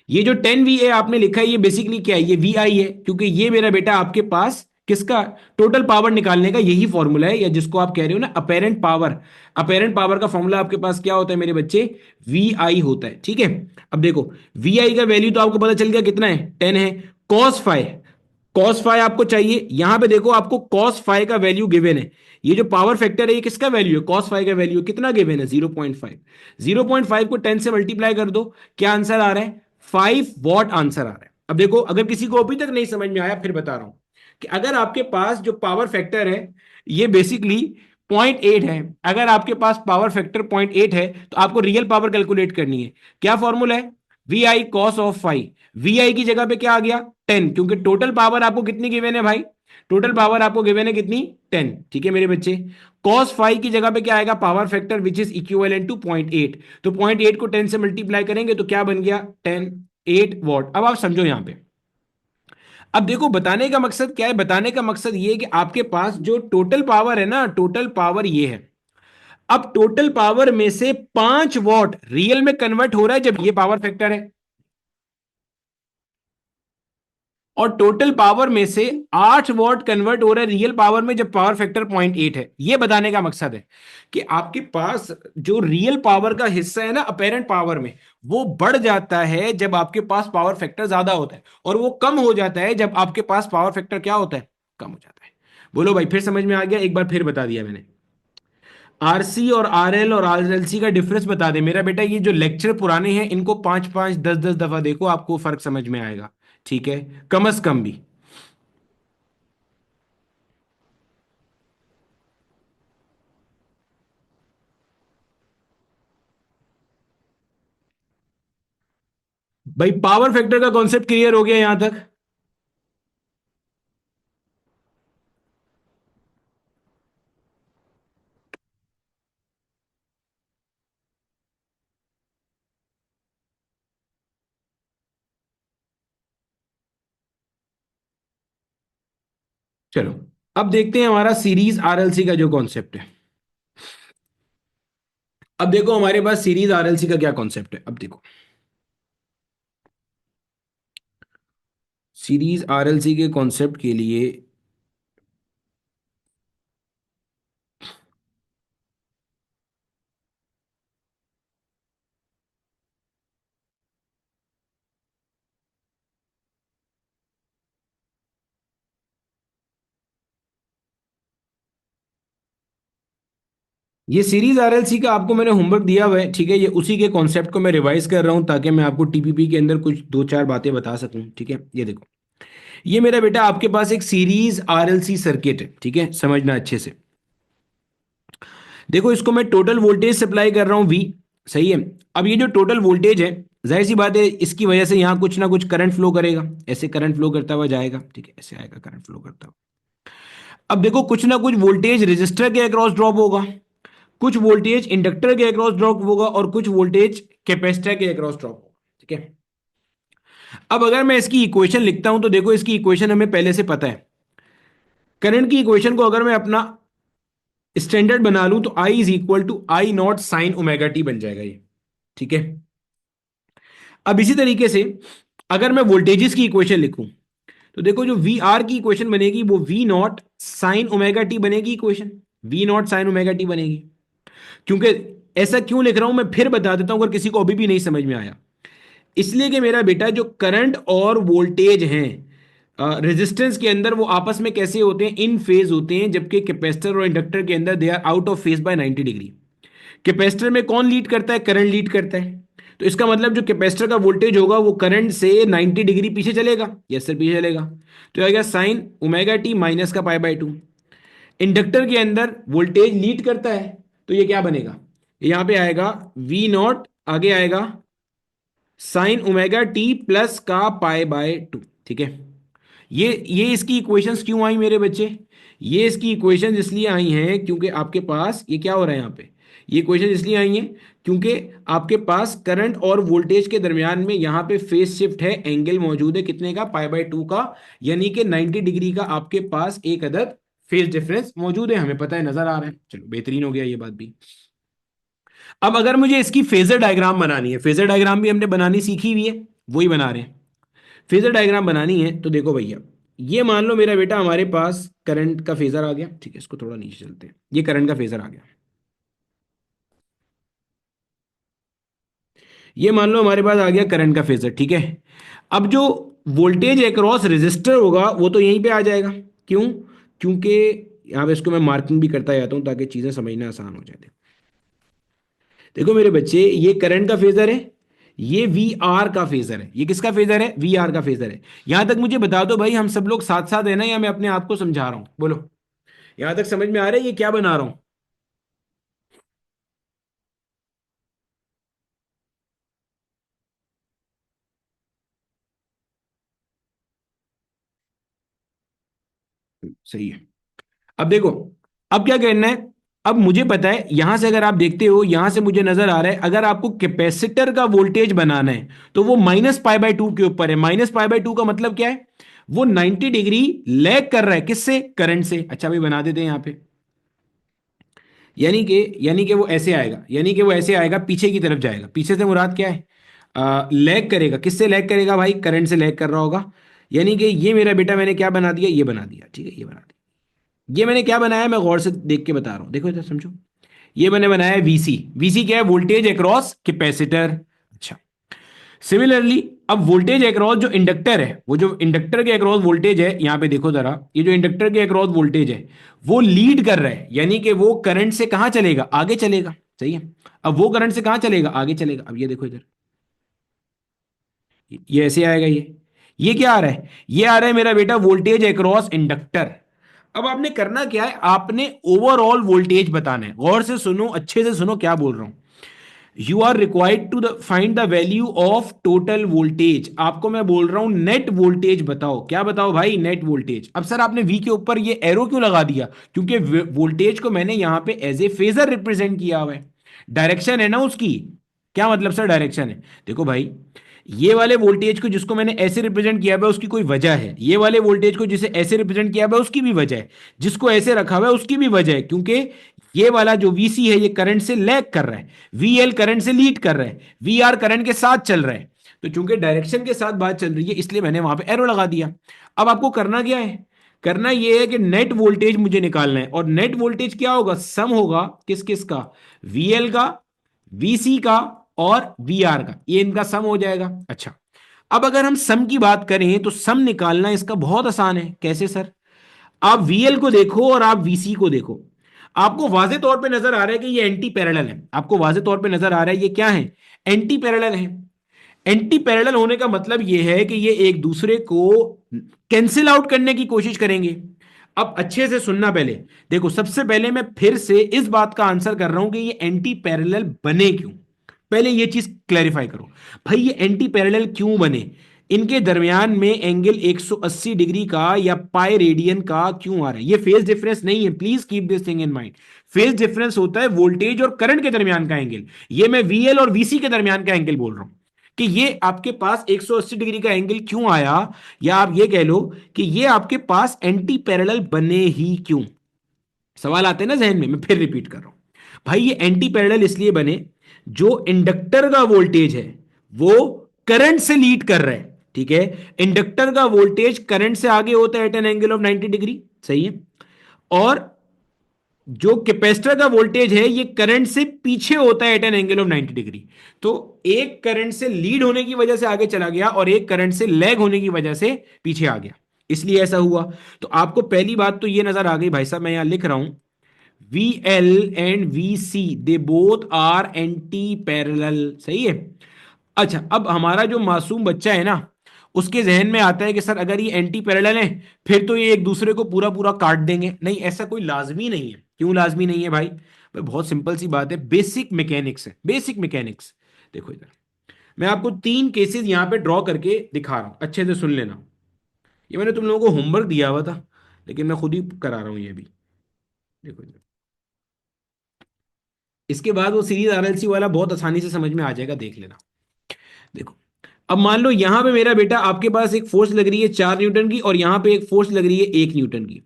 ये जो 10 VA आपने लिखा है ये बेसिकली क्या है? ये VI है, क्योंकि ये मेरा बेटा आपके पास किसका टोटल पावर निकालने का यही फॉर्मूला है, या जिसको आप कह रहे हो ना अपेरेंट पावर। अपेरेंट पावर का फॉर्मूला आपके पास क्या होता है मेरे बच्चे? VI होता है। ठीक है। अब देखो VI का वैल्यू तो आपको पता चल गया कितना है, 10 है। कॉस फाइव, कॉस फाइव आपको चाहिए, यहां पे देखो आपको कॉस फाइव का वैल्यू गिवन है। ये जो पावर फैक्टर है ये किसका वैल्यू है? कॉस फाइव का वैल्यू कितना गिवन है? 0.5। 0.5 को 10 से मल्टीप्लाई कर दो, क्या आंसर आ रहा है? 5 वॉट आंसर आ रहा है। अब देखो अगर किसी को अभी तक नहीं समझ में आया फिर बता रहा हूं कि अगर आपके पास जो पावर फैक्टर है ये बेसिकली 0.8 है, अगर आपके पास पावर फैक्टर 0.8 है तो आपको रियल पावर कैलकुलेट करनी है। क्या फॉर्मूला है? VI cos of five. VI की जगह पे क्या आ गया? 10, क्योंकि टोटल पावर आपको कितनी गिवन है भाई? टोटल पावर आपको गिवन है कितनी? 10। ठीक है मेरे बच्चे। कॉस फाइव की जगह पे क्या आएगा? Power factor which is equivalent to 0.8। तो 0.8 को 10 से मल्टीप्लाई करेंगे तो क्या बन गया? 8 वॉट। अब आप समझो यहां पे, अब देखो बताने का मकसद क्या है? बताने का मकसद ये है कि आपके पास जो टोटल पावर है ना, टोटल पावर ये है। अब टोटल पावर में से 5 वॉट रियल में कन्वर्ट हो रहा है जब ये पावर फैक्टर है। और टोटल पावर में से 8 वॉट कन्वर्ट हो रहा है रियल पावर में जब पावर फैक्टर 0.8 है। ये बताने का मकसद है कि आपके पास जो रियल पावर का हिस्सा है ना अपेरेंट पावर में, वो बढ़ जाता है जब आपके पास पावर फैक्टर ज्यादा होता है, और वो कम हो जाता है जब आपके पास पावर फैक्टर क्या होता है, कम हो जाता है। बोलो भाई, फिर समझ में आ गया? एक बार फिर बता दिया मैंने। आरसी और आरएल और आरएलसी का डिफरेंस बता दे मेरा बेटा। ये जो लेक्चर पुराने हैं इनको 5 5 10 10 दफा देखो, आपको फर्क समझ में आएगा। ठीक है, कम से कम भी। भाई पावर फैक्टर का कॉन्सेप्ट क्लियर हो गया यहां तक? चलो, अब देखते हैं हमारा सीरीज आरएलसी का जो कॉन्सेप्ट है। अब देखो हमारे पास सीरीज आरएलसी का क्या कॉन्सेप्ट है। अब देखो सीरीज आरएलसी के कॉन्सेप्ट के लिए, ये सीरीज आरएलसी का आपको मैंने होमवर्क दिया हुआ है, ठीक है। ये उसी के कॉन्सेप्ट को मैं रिवाइज कर रहा हूं ताकि मैं आपको टीपीपी के अंदर कुछ दो चार बातें बता सकूं, ठीक है। ये देखो, ये मेरा बेटा आपके पास एक सीरीज आरएलसी सर्किट है, ठीक है, समझना अच्छे से। देखो इसको मैं टोटल वोल्टेज सप्लाई कर रहा हूं वी, सही है। अब ये जो टोटल वोल्टेज है, जाहिर सी बात है इसकी वजह से यहां कुछ ना कुछ करंट फ्लो करेगा, ऐसे करंट फ्लो करता हुआ जाएगा, ठीक है, ऐसे आएगा करंट फ्लो करता हुआ। अब देखो कुछ ना कुछ वोल्टेज रेजिस्टर के अक्रॉस ड्रॉप होगा, कुछ वोल्टेज इंडक्टर के अक्रॉस ड्रॉप होगा, और कुछ वोल्टेज कैपेसिटर के अक्रॉस ड्रॉप होगा, ठीक है। अब अगर मैं इसकी इक्वेशन लिखता हूं तो देखो इसकी इक्वेशन हमें पहले से पता है। करंट की इक्वेशन को अगर मैं अपना स्टैंडर्ड बना लूं तो I is equal to I not sine omega T बन जाएगा ये, ठीक है। अब इसी तरीके से अगर मैं वोल्टेजेस की इक्वेशन लिखूं तो देखो जो वी आर की इक्वेशन बनेगी वो V not sine omega T बनेगी equation, V not sine omega T बनेगी। क्योंकि ऐसा क्यों लिख रहा हूं मैं फिर बता देता हूं अगर किसी को अभी भी नहीं समझ में आया। इसलिए कि मेरा बेटा जो करंट और वोल्टेज हैं रेजिस्टेंस के अंदर वो आपस में कैसे होते हैं, इन फेज होते हैं, जबकि कैपेसिटर और इंडक्टर के अंदर they are out of phase by 90 degree. Capacitor में कौन लीड करता है, करंट लीड करता है। तो इसका मतलब जो कैपेसिटर का वोल्टेज होगा वो करंट से 90 डिग्री पीछे चलेगा, यस सर पीछे चलेगा। तो आ गया साइन ओमेगा टी माइनस का पाई बाय 2। इंडक्टर के अंदर वोल्टेज लीड करता है, तो ये क्या बनेगा, यहां पे आएगा वी नॉट, आगे आएगा साइन ओमेगा टी प्लस का पाई बाय 2, ठीक है। ये इसकी इक्वेशंस क्यों आई मेरे बच्चे? ये इसकी इक्वेशंस इसलिए आई हैं क्योंकि आपके पास ये क्या हो रहा है यहाँ पे, ये इक्वेशन इसलिए आई हैं क्योंकि आपके पास करंट और वोल्टेज के दरमियान में यहाँ पे फेस शिफ्ट है, एंगल मौजूद है कितने का, पाई बाय 2 का, यानी कि 90 डिग्री का आपके पास एक अदद फेस डिफरेंस मौजूद है, हमें पता है, नजर आ रहा है। चलो बेहतरीन हो गया ये बात भी। अब अगर मुझे इसकी फेजर डायग्राम बनानी है, फेजर डायग्राम भी हमने बनानी सीखी हुई है, वही बना रहे हैं। फेजर डायग्राम बनानी है तो देखो भैया, ये मान लो मेरा बेटा हमारे पास करंट का फेजर आ गया, ठीक है, इसको थोड़ा नीचे चलते हैं, ये करंट का फेजर आ गया। ये मान लो हमारे पास आ गया करंट का फेजर, ठीक है। अब जो वोल्टेज अक्रॉस रेजिस्टर होगा वो तो यहीं पे आ जाएगा। क्यों? क्योंकि यहाँ पे इसको मैं मार्किंग भी करता जाता हूँ ताकि चीजें समझना आसान हो जाए। देखो मेरे बच्चे, ये करंट का फेजर है, ये वी आर का फेजर है। ये किसका फेजर है? वी आर का फेजर है। यहां तक मुझे बता दो भाई, हम सब लोग साथ साथ है ना, या मैं अपने आप को समझा रहा हूं? बोलो, यहां तक समझ में आ रहा है ये क्या बना रहा हूं? सही है। अब देखो, अब क्या करना है। अब मुझे पता है यहां से, अगर आप देखते हो यहां से मुझे नजर आ रहा है, अगर आपको कैपेसिटर का वोल्टेज बनाना है तो वो माइनस पाई बाय 2 के ऊपर है। माइनस पाई बाय 2 का मतलब क्या है? वो 90 डिग्री लैग कर रहा है, किससे? करंट से। अच्छा भाई बना देते हैं यहां पे, यानी कि वो ऐसे आएगा, यानी कि वो ऐसे आएगा, पीछे की तरफ जाएगा। पीछे से मुराद क्या है? लैग करेगा, किससे लैग करेगा भाई? करंट से लैग कर रहा होगा। यानी कि ये मेरा बेटा मैंने क्या बना दिया, ये बना दिया, ठीक है, ये बना दिया। ये मैंने क्या बनाया, मैं गौर से देख के बता रहा हूं, देखो इधर समझो। ये मैंने बनाया वीसी। वीसी क्या है, वोल्टेज अक्रॉस कैपेसिटर। अच्छा, सिमिलरली अब वोल्टेज अक्रॉस जो इंडक्टर है, वो जो इंडक्टर के अक्रॉस वोल्टेज है, यहां पे देखो जरा, ये जो इंडक्टर के अक्रॉस वोल्टेज है वो लीड कर रहा है, यानी कि वो करंट से कहां चलेगा, आगे चलेगा। सही है। अब वो करंट से कहां चलेगा, आगे चलेगा। अब ये देखो इधर, ये ऐसे आएगा। ये क्या आ रहा है, ये आ रहा है मेरा बेटा वोल्टेज अक्रॉस इंडक्टर। अब आपने करना क्या है, आपने ओवरऑल वोल्टेज बताना है। गौर से सुनो, अच्छे से सुनो क्या बोल रहा हूं। You are required to find the value of total voltage. आपको मैं बोल रहा हूं नेट वोल्टेज बताओ। क्या बताओ भाई, नेट वोल्टेज। अब सर आपने वी के ऊपर ये एरो क्यों लगा दिया, क्योंकि वोल्टेज को मैंने यहां पे एज ए फेजर रिप्रेजेंट किया हुआ है। डायरेक्शन है ना उसकी। क्या मतलब सर डायरेक्शन है, देखो भाई, ये वाले वोल्टेज को जिसको मैंने ऐसे रिप्रेजेंट किया हुआ है उसकी कोई वजह है, ये वाले वोल्टेज को जिसे ऐसे रिप्रेजेंट किया हुआ है उसकी भी वजह है, जिसको ऐसे रखा हुआ है उसकी भी वजह है, क्योंकि ये वाला जो वीसी है ये करंट से लैग कर रहा है, वीएल करंट से लीड कर रहा है, वीआर करंट के साथ चल रहा है। तो चूंकि डायरेक्शन के साथ बात चल रही है इसलिए मैंने वहां पे एरो लगा दिया। अब आपको करना क्या है, करना यह है कि नेट वोल्टेज मुझे निकालना है, और नेट वोल्टेज क्या होगा, सम होगा किस किस का, वीएल का, वीसी का और वीआर का, ये इनका सम हो जाएगा। अच्छा, अब अगर हम सम की बात करें तो सम निकालना इसका बहुत आसान है। कैसे सर, आप वीएल को देखो और आप वीसी को देखो, आपको वाजे तौर पे नजर आ रहा है कि ये एंटी पैरेलल है। आपको वाजे तौर पे नजर आ रहा है ये क्या है, एंटी पैरेलल है। एंटी पैरेलल होने का मतलब ये है कि ये एक दूसरे को कैंसिल आउट करने की कोशिश करेंगे। अब अच्छे से सुनना पहले, देखो सबसे पहले मैं फिर से इस बात का आंसर कर रहा हूं कि ये एंटी पैरेलल बने क्यों। पहले ये चीज क्लैरिफाई करो, भाई ये एंटी पैरेलल क्यों बने, इनके दरमियान में एंगल 180 डिग्री का या पाई रेडियन का क्यों आ रहा है। ये फेज डिफरेंस नहीं है, please keep this thing in mind. Phase difference होता है वोल्टेज और करंट के दरमियान का एंगल। ये मैं वीएल और वीसी के दरमियान का एंगल बोल रहा हूं कि ये आपके पास 180 डिग्री का एंगल क्यों आया, या आप ये कह लो कि ये आपके पास एंटी पैरेलल बने ही क्यों। सवाल आते हैं ना जहन में, मैं फिर रिपीट कर रहा हूं। भाई ये एंटी पैरेलल इसलिए बने, जो इंडक्टर का वोल्टेज है वो करंट से लीड कर रहा है, ठीक है। इंडक्टर का वोल्टेज करंट से आगे होता है at an angle of 90 degree, सही है। और जो कैपेसिटर का वोल्टेज है ये करंट से पीछे होता है at an angle of 90 degree. तो एक करंट से लीड होने की वजह से आगे चला गया और एक करंट से लैग होने की वजह से पीछे आ गया, इसलिए ऐसा हुआ। तो आपको पहली बात तो ये नजर आ गई भाई साहब, मैं यहां लिख रहा हूं V L and V C they both are anti parallel, सही है। अच्छा, अब हमारा जो मासूम बच्चा है ना, उसके जहन में आता है कि सर अगर ये एंटी पैरेलल है फिर तो ये एक दूसरे को पूरा पूरा काट देंगे। नहीं, ऐसा कोई लाजमी नहीं है। क्यों लाजमी नहीं है भाई, भाई बहुत सिंपल सी बात है, बेसिक मैकेनिक्स है, बेसिक मैकेनिक्स। देखो इधर मैं आपको तीन केसेस यहां पे ड्रॉ करके दिखा रहा हूं, अच्छे से सुन लेना। ये मैंने तुम लोगों को होमवर्क दिया हुआ था लेकिन मैं खुद ही करा रहा हूं ये भी। देखो इधर, इसके बाद वो सीरीज आरएलसी वाला बहुत आसानी से समझ में आ जाएगा, देख लेना। देखो, अब मान लो यहां पे मेरा बेटा आपके पास एक फोर्स लग रही है 4 न्यूटन की, और यहां पे एक फोर्स लग रही है 1 न्यूटन की।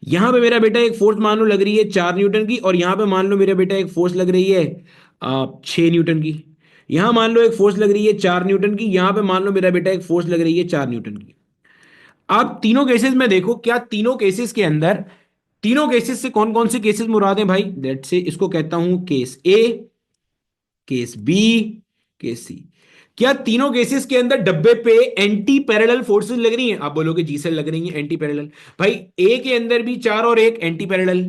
यहां पे मेरा बेटा एक फोर्स मान लो लग रही है 4 न्यूटन की, और यहां पे मान लो मेरा बेटा एक फोर्स लग रही है 6 न्यूटन की। यहां मान लो एक फोर्स लग रही है 4 न्यूटन की, यहां पे मान लो मेरा बेटा एक फोर्स लग रही है 4 न्यूटन की। आप तीनों केसेस में देखो, क्या तीनों केसेस के अंदर, तीनों केसेस से कौन कौन से केसेस मुराद हैं भाई, लेट्स से इसको कहता हूं केस ए, केस बी, केस सी। क्या तीनों केसेस के अंदर डब्बे पे एंटी पैरेलल फोर्सेस लग रही हैं, आप बोलोगे जी सर लग रही हैं एंटी पैरेलल। भाई ए के अंदर भी 4 और 1 एंटी पैरेलल,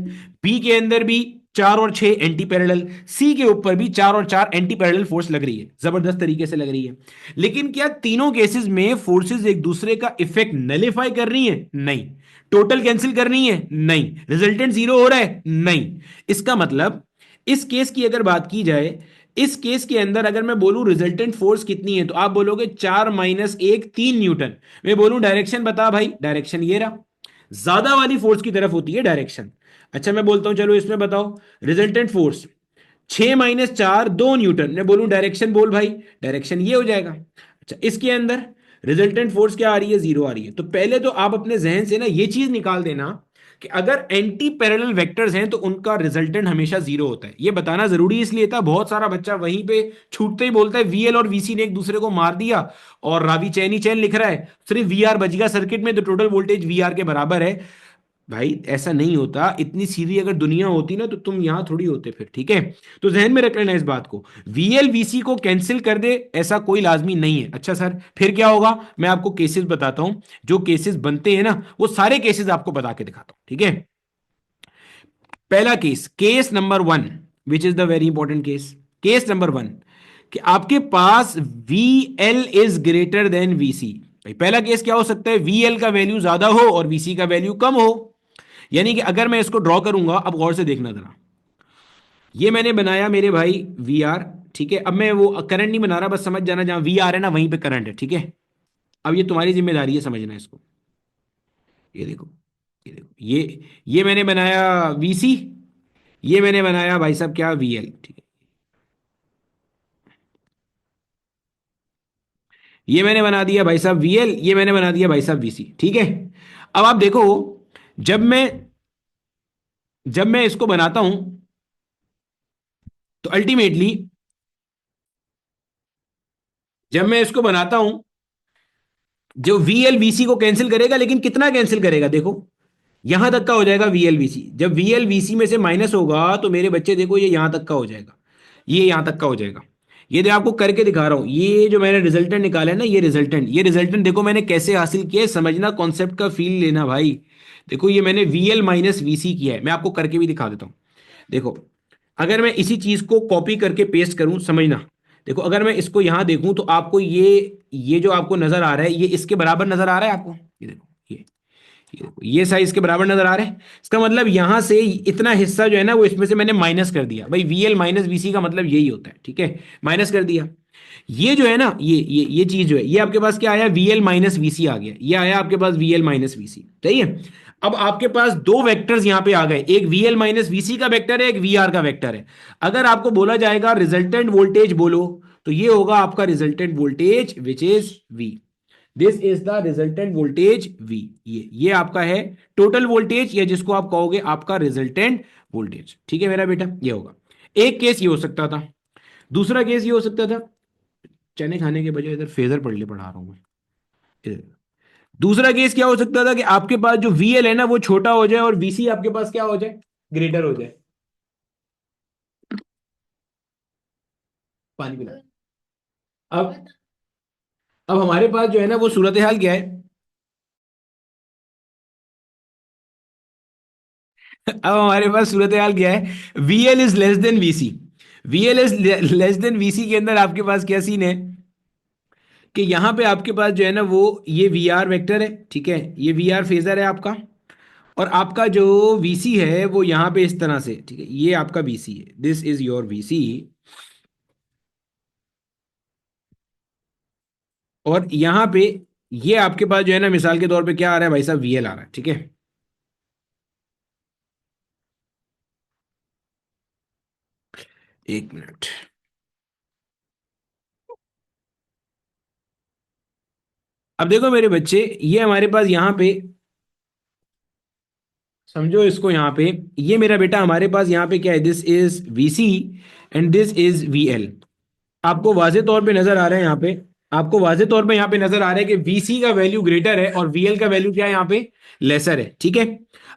बी के अंदर भी 4 और 6 एंटी पैरेलल, सी के ऊपर भी 4 और 4 एंटी पैरेलल फोर्स लग रही है, जबरदस्त तरीके से लग रही है। लेकिन क्या तीनों केसेस में फोर्सेस एक दूसरे का इफेक्ट नलिफाई कर रही है, नहीं। टोटल कैंसिल कर रही है, नहीं। रिजल्टेंट जीरो हो रहा है, नहीं। इसका मतलब इस केस की अगर बात की जाए, इस केस के अंदर अगर मैं बोलूं रिजल्टेंट फोर्स कितनी है, तो आप बोलोगे 4 - 1 3 न्यूटन। मैं बोलूं डायरेक्शन बता भाई, डायरेक्शन ये रहा, ज्यादा वाली फोर्स की तरफ होती है डायरेक्शन। अच्छा, मैं बोलता हूं चलो इसमें बताओ रिजल्टेंट फोर्स 6 - 4 2 न्यूटन। मैं बोलूं डायरेक्शन बोल भाई, डायरेक्शन ये हो जाएगा। अच्छा, इसके अंदर रिजल्टेंट फोर्स क्या आ रही है, जीरो आ रही है। तो पहले तो आप अपने जहन से ना ये चीज निकाल देना कि अगर एंटी पैरेलल वेक्टर्स हैं तो उनका रिजल्टेंट हमेशा जीरो होता है। ये बताना जरूरी इसलिए था, बहुत सारा बच्चा वहीं पे छूटते ही बोलता है वीएल और वीसी ने एक दूसरे को मार दिया और रावी चैन ही चैन लिख रहा है, सिर्फ वीआर बच गया सर्किट में तो टोटल वोल्टेज वीआर के बराबर है। भाई ऐसा नहीं होता, इतनी सीधी अगर दुनिया होती ना तो तुम यहां थोड़ी होते फिर, ठीक है। तो जहन में रख लेना इस बात को, वीएल वीसी को कैंसिल कर दे ऐसा कोई लाजमी नहीं है। अच्छा सर फिर क्या होगा, मैं आपको केसेस बताता हूं, जो केसेस बनते हैं ना वो सारे केसेस आपको बता के दिखाता हूं, ठीक है। पहला case, case number one, which is the very important case. Case number one, कि आपके पास V L is greater than VC. भाई पहला केस क्या हो सकता है, वी एल का वैल्यू ज्यादा हो और वीसी का वैल्यू कम हो। यानी कि अगर मैं इसको ड्रॉ करूंगा, अब गौर से देखना जरा, ये मैंने बनाया मेरे भाई वी आर, ठीक है। अब मैं वो करंट नहीं बना रहा, बस समझ जाना जहां वी आर है ना वहीं पे करंट है, ठीक है। अब ये तुम्हारी जिम्मेदारी है समझना इसको। ये देखो, ये देखो, ये मैंने बनाया वीसी, ये मैंने बनाया भाई साहब क्या, वीएल, ठीक है। ये मैंने बना दिया भाई साहब वीएल, ये मैंने बना दिया भाई साहब वीसी, ठीक है। अब आप देखो, जब मैं जब मैं इसको बनाता हूं तो अल्टीमेटली, जब मैं इसको बनाता हूं, जो वीएल वीसी को कैंसिल करेगा, लेकिन कितना कैंसिल करेगा देखो, यहां तक का हो जाएगा वीएल वीसी। जब वीएल वीसी में से माइनस होगा तो मेरे बच्चे देखो ये यहां तक का हो जाएगा, ये यहां तक का हो जाएगा। ये देखो आपको करके दिखा रहा हूं, ये जो मैंने रिजल्टेंट निकाला है ना, ये रिजल्टेंट देखो मैंने कैसे हासिल किया है, समझना, कॉन्सेप्ट का फील लेना भाई। देखो ये मैंने वीएल माइनस वीसी किया है, मैं आपको करके भी दिखा देता हूं। देखो, अगर मैं इसी चीज को कॉपी करके पेस्ट करूं, समझना। देखो अगर मैं इसको यहां देखूं तो आपको ये जो आपको नजर आ रहा है, ये इसके बराबर नजर आ रहा है आपको, ये देखो, ये साइज के बराबर नजर आ रहे हैं। इसका मतलब यहां से इतना हिस्सा जो है ना वो इसमें से मैंने माइनस कर दिया। भाई वीएल माइनस वीसी का मतलब यही होता है, ठीक है, माइनस कर दिया। ये जो है ना, ये चीज जो है, ये आपके पास क्या आया, वीएल माइनस वीसी आ गया, ये आया आपके पास वीएल माइनस वीसी, सही है। अब आपके पास दो वेक्टर्स यहां पे आ गए, एक वीएल माइनस वीसी का वेक्टर है, एक वीआर का वेक्टर है। अगर आपको बोला जाएगा रिजल्टेंट वोल्टेज बोलो, तो ये होगा आपका resultant voltage which is V. This is the resultant voltage V. ये आपका है टोटल वोल्टेज, या जिसको आप कहोगे आपका रिजल्टेंट वोल्टेज, ठीक है मेरा बेटा, ये होगा। एक केस ये हो सकता था। दूसरा केस ये हो सकता था, चने खाने के बजाय इधर फेजर पढ़ा रहा हूं मैं, इधर। दूसरा केस क्या हो सकता था कि आपके पास जो वीएल है ना वो छोटा हो जाए और वीसी आपके पास क्या हो जाए, ग्रेटर हो जाए। पानी पिला। अब हमारे पास जो है ना वो सूरत हाल क्या है, अब हमारे पास सूरत हाल क्या है, VL is less than VC. VL is less than VC के अंदर आपके पास क्या सीन है, कि यहां पे आपके पास जो है ना वो ये वी आर वेक्टर है, ठीक है, ये वी आर फेजर है आपका। और आपका जो वीसी है वो यहां पे इस तरह से, ठीक है, ये आपका वीसी है, दिस इज योर वीसी। और यहां पे ये आपके पास जो है ना मिसाल के तौर पे क्या आ रहा है भाई साहब, वीएल आ रहा है, ठीक है। एक मिनट। अब देखो मेरे बच्चे, ये हमारे पास यहां पे, समझो इसको यहां पे, ये मेरा बेटा हमारे पास यहां पे क्या है, this is VC and this is VL. आपको वाजे तौर पे नजर आ रहा है यहाँ पे, आपको वाजे तौर पे यहाँ पे नजर आ रहा है कि वीसी का वैल्यू ग्रेटर है और वीएल का वैल्यू क्या है यहाँ पे, लेसर है, ठीक है।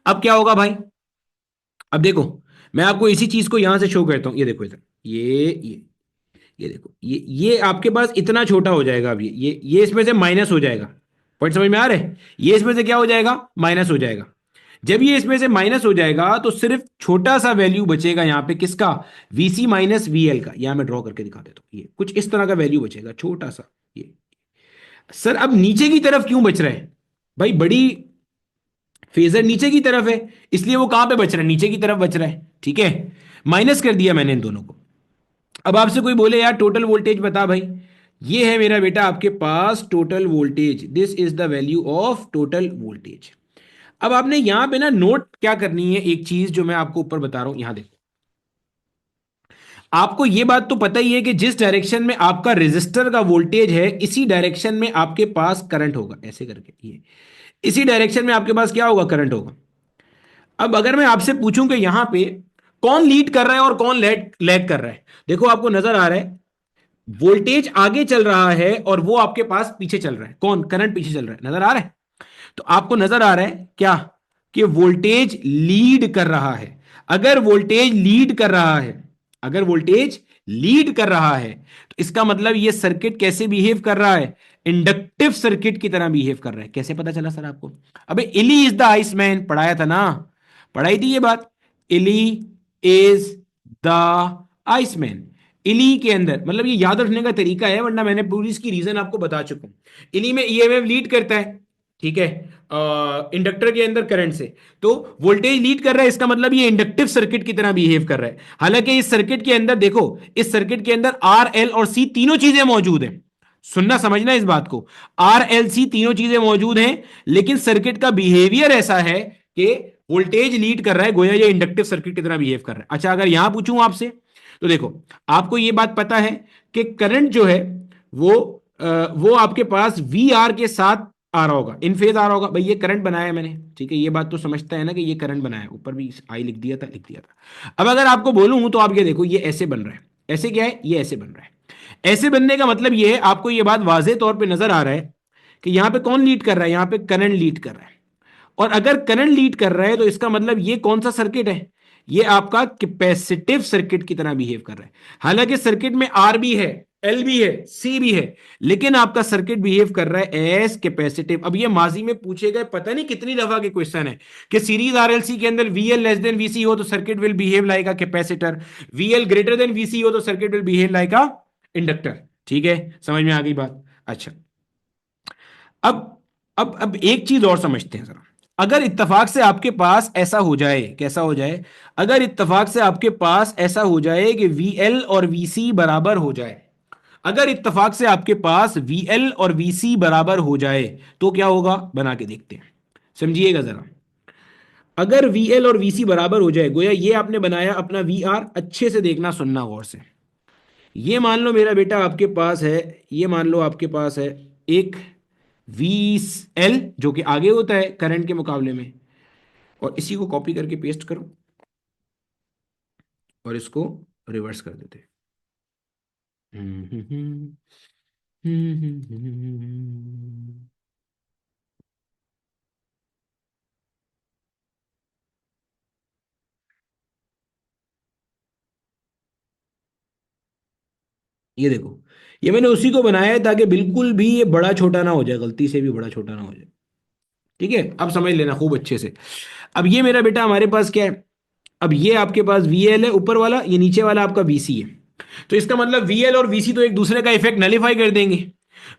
अब क्या होगा भाई, अब देखो, मैं आपको इसी चीज को यहां से शो करता हूं, ये देखो इधर, ये देखो, ये आपके पास इतना छोटा हो जाएगा। अब ये इसमें से माइनस हो जाएगा। पॉइंट समझ में आ रहा है, ये इसमें से क्या हो जाएगा, माइनस हो जाएगा। जब ये इसमें से माइनस हो जाएगा तो सिर्फ छोटा सा वैल्यू बचेगा यहाँ पे, किसका, वीसी माइनस वीएल का। यहां मैं ड्रॉ करके दिखा देता हूं, ये कुछ इस तरह का वैल्यू बचेगा, छोटा सा ये। सर अब नीचे की तरफ क्यों बच रहा है, भाई बड़ी फेजर नीचे की तरफ है, इसलिए वो कहां पे बच रहा है, नीचे की तरफ बच रहा है, ठीक है। माइनस कर दिया मैंने इन दोनों को। अब आपसे कोई बोले यार टोटल वोल्टेज बता भाई, ये है मेरा बेटा आपके पास total voltage, this is the value of total voltage. अब आपने यहां पे ना नोट क्या करनी है, एक चीज जो मैं आपको ऊपर बता रहा हूं, यहां देखो। आपको ये बात तो पता ही है कि जिस डायरेक्शन में आपका रेजिस्टर का वोल्टेज है, इसी डायरेक्शन में आपके पास करंट होगा, ऐसे करके ये, इसी डायरेक्शन में आपके पास क्या होगा, करंट होगा। अब अगर मैं आपसे पूछूं कि यहां पे कौन लीड कर रहा है और कौन लैग लैग कर रहा है, देखो आपको नजर आ रहा है वोल्टेज आगे चल रहा है और वो आपके पास पीछे चल रहा है, कौन, करंट पीछे चल रहा है, नजर आ रहा है। तो आपको नजर आ रहा है क्या कि वोल्टेज लीड कर रहा है। अगर वोल्टेज लीड कर रहा है, अगर वोल्टेज लीड कर रहा है तो इसका मतलब ये सर्किट कैसे बिहेव कर रहा है, इंडक्टिव सर्किट की तरह बिहेव कर रहा है। कैसे पता चला सर आपको? अबे इली इज द आइस मैन, पढ़ाया था ना, पढ़ाई थी ये बात। इली इज द आइस मैन। इली के अंदर मतलब ये याद रखने का तरीका है, वरना मैंने पूरी इसकी रीजन आपको बता चुका हूं। इली में ईएमएफ लीड करता है, ठीक है, इंडक्टर के अंदर करंट से। तो वोल्टेज लीड कर रहा है, इसका मतलब ये इंडक्टिव सर्किट की तरह बिहेव कर रहा है। हालांकि इस सर्किट के अंदर देखो, इस सर्किट के अंदर आर एल और सी तीनों चीजें मौजूद हैं। सुनना समझना इस बात को, आर एल सी तीनों चीजें मौजूद हैं, लेकिन सर्किट का बिहेवियर ऐसा है कि वोल्टेज लीड कर रहा है, गोया ये इंडक्टिव सर्किट की तरह बिहेव कर रहा है। अच्छा अगर यहां पूछूं आपसे, तो देखो आपको ये बात पता है कि करंट जो है वो वो आपके पास वी आर के साथ आ रहा होगा, इन फेज आ रहा होगा। भाई ये करंट बनाया है मैंने, ठीक है, ये बात तो समझता है ना कि ये करंट बनाया है, ऊपर भी आई लिख दिया था, लिख दिया था। अब अगर आपको बोलूं तो आप ये देखो, ये ऐसे बन रहा है, ऐसे क्या है, ये ऐसे बन रहा है। ऐसे बनने का मतलब ये है, आपको ये बात वाजे तौर पे नजर आ रहा है कि यहां पे कौन लीड कर रहा है, यहां पे करंट लीड कर रहा है। और अगर करंट लीड कर रहा है तो इसका मतलब ये कौन सा सर्किट है, ये आपका कैपेसिटिव सर्किट की तरह बिहेव कर रहा है। हालांकि सर्किट में आर भी है, एल भी है, सी भी है, लेकिन आपका सर्किट बिहेव कर रहा है एज कैपेसिटिव। अब ये माजी में पूछे गए पता नहीं कितनी दफा के क्वेश्चन है कि सीरीज आरएलसी के अंदर वीएल लेस देन वीसी हो तो circuit will behave like a capacitor, VL greater than VC हो तो circuit will behave like a inductor. ठीक है, समझ में आ गई बात। अच्छा, अब अब एक चीज और समझते हैं जरा। अगर इत्तेफाक से आपके पास ऐसा हो जाए, कैसा हो जाए, अगर इत्तेफाक से आपके पास ऐसा हो जाए कि वीएल और वीसी बराबर हो जाए, अगर इत्तेफाक से आपके पास वीएल और वीसी बराबर हो जाए तो क्या होगा, बना के देखते हैं, समझिएगा जरा। अगर वीएल और वीसी बराबर हो जाए, गोया ये आपने बनाया अपना वी आर, अच्छे से देखना सुनना गौर से। ये मान लो मेरा बेटा आपके पास है, ये मान लो आपके पास है एक वी एल जो कि आगे होता है करंट के मुकाबले में, और इसी को कॉपी करके पेस्ट करो और इसको रिवर्स कर देते हैं। ये देखो, ये मैंने उसी को बनाया है ताकि बिल्कुल भी ये बड़ा छोटा ना हो जाए, गलती से भी बड़ा छोटा ना हो जाए। ठीक है, अब समझ लेना खूब अच्छे से। अब ये मेरा बेटा हमारे पास क्या है, अब ये आपके पास वीएल है ऊपर वाला, ये नीचे वाला आपका वीसी है। तो इसका मतलब वीएल और वीसी तो एक दूसरे का इफेक्ट नलीफाई कर देंगे।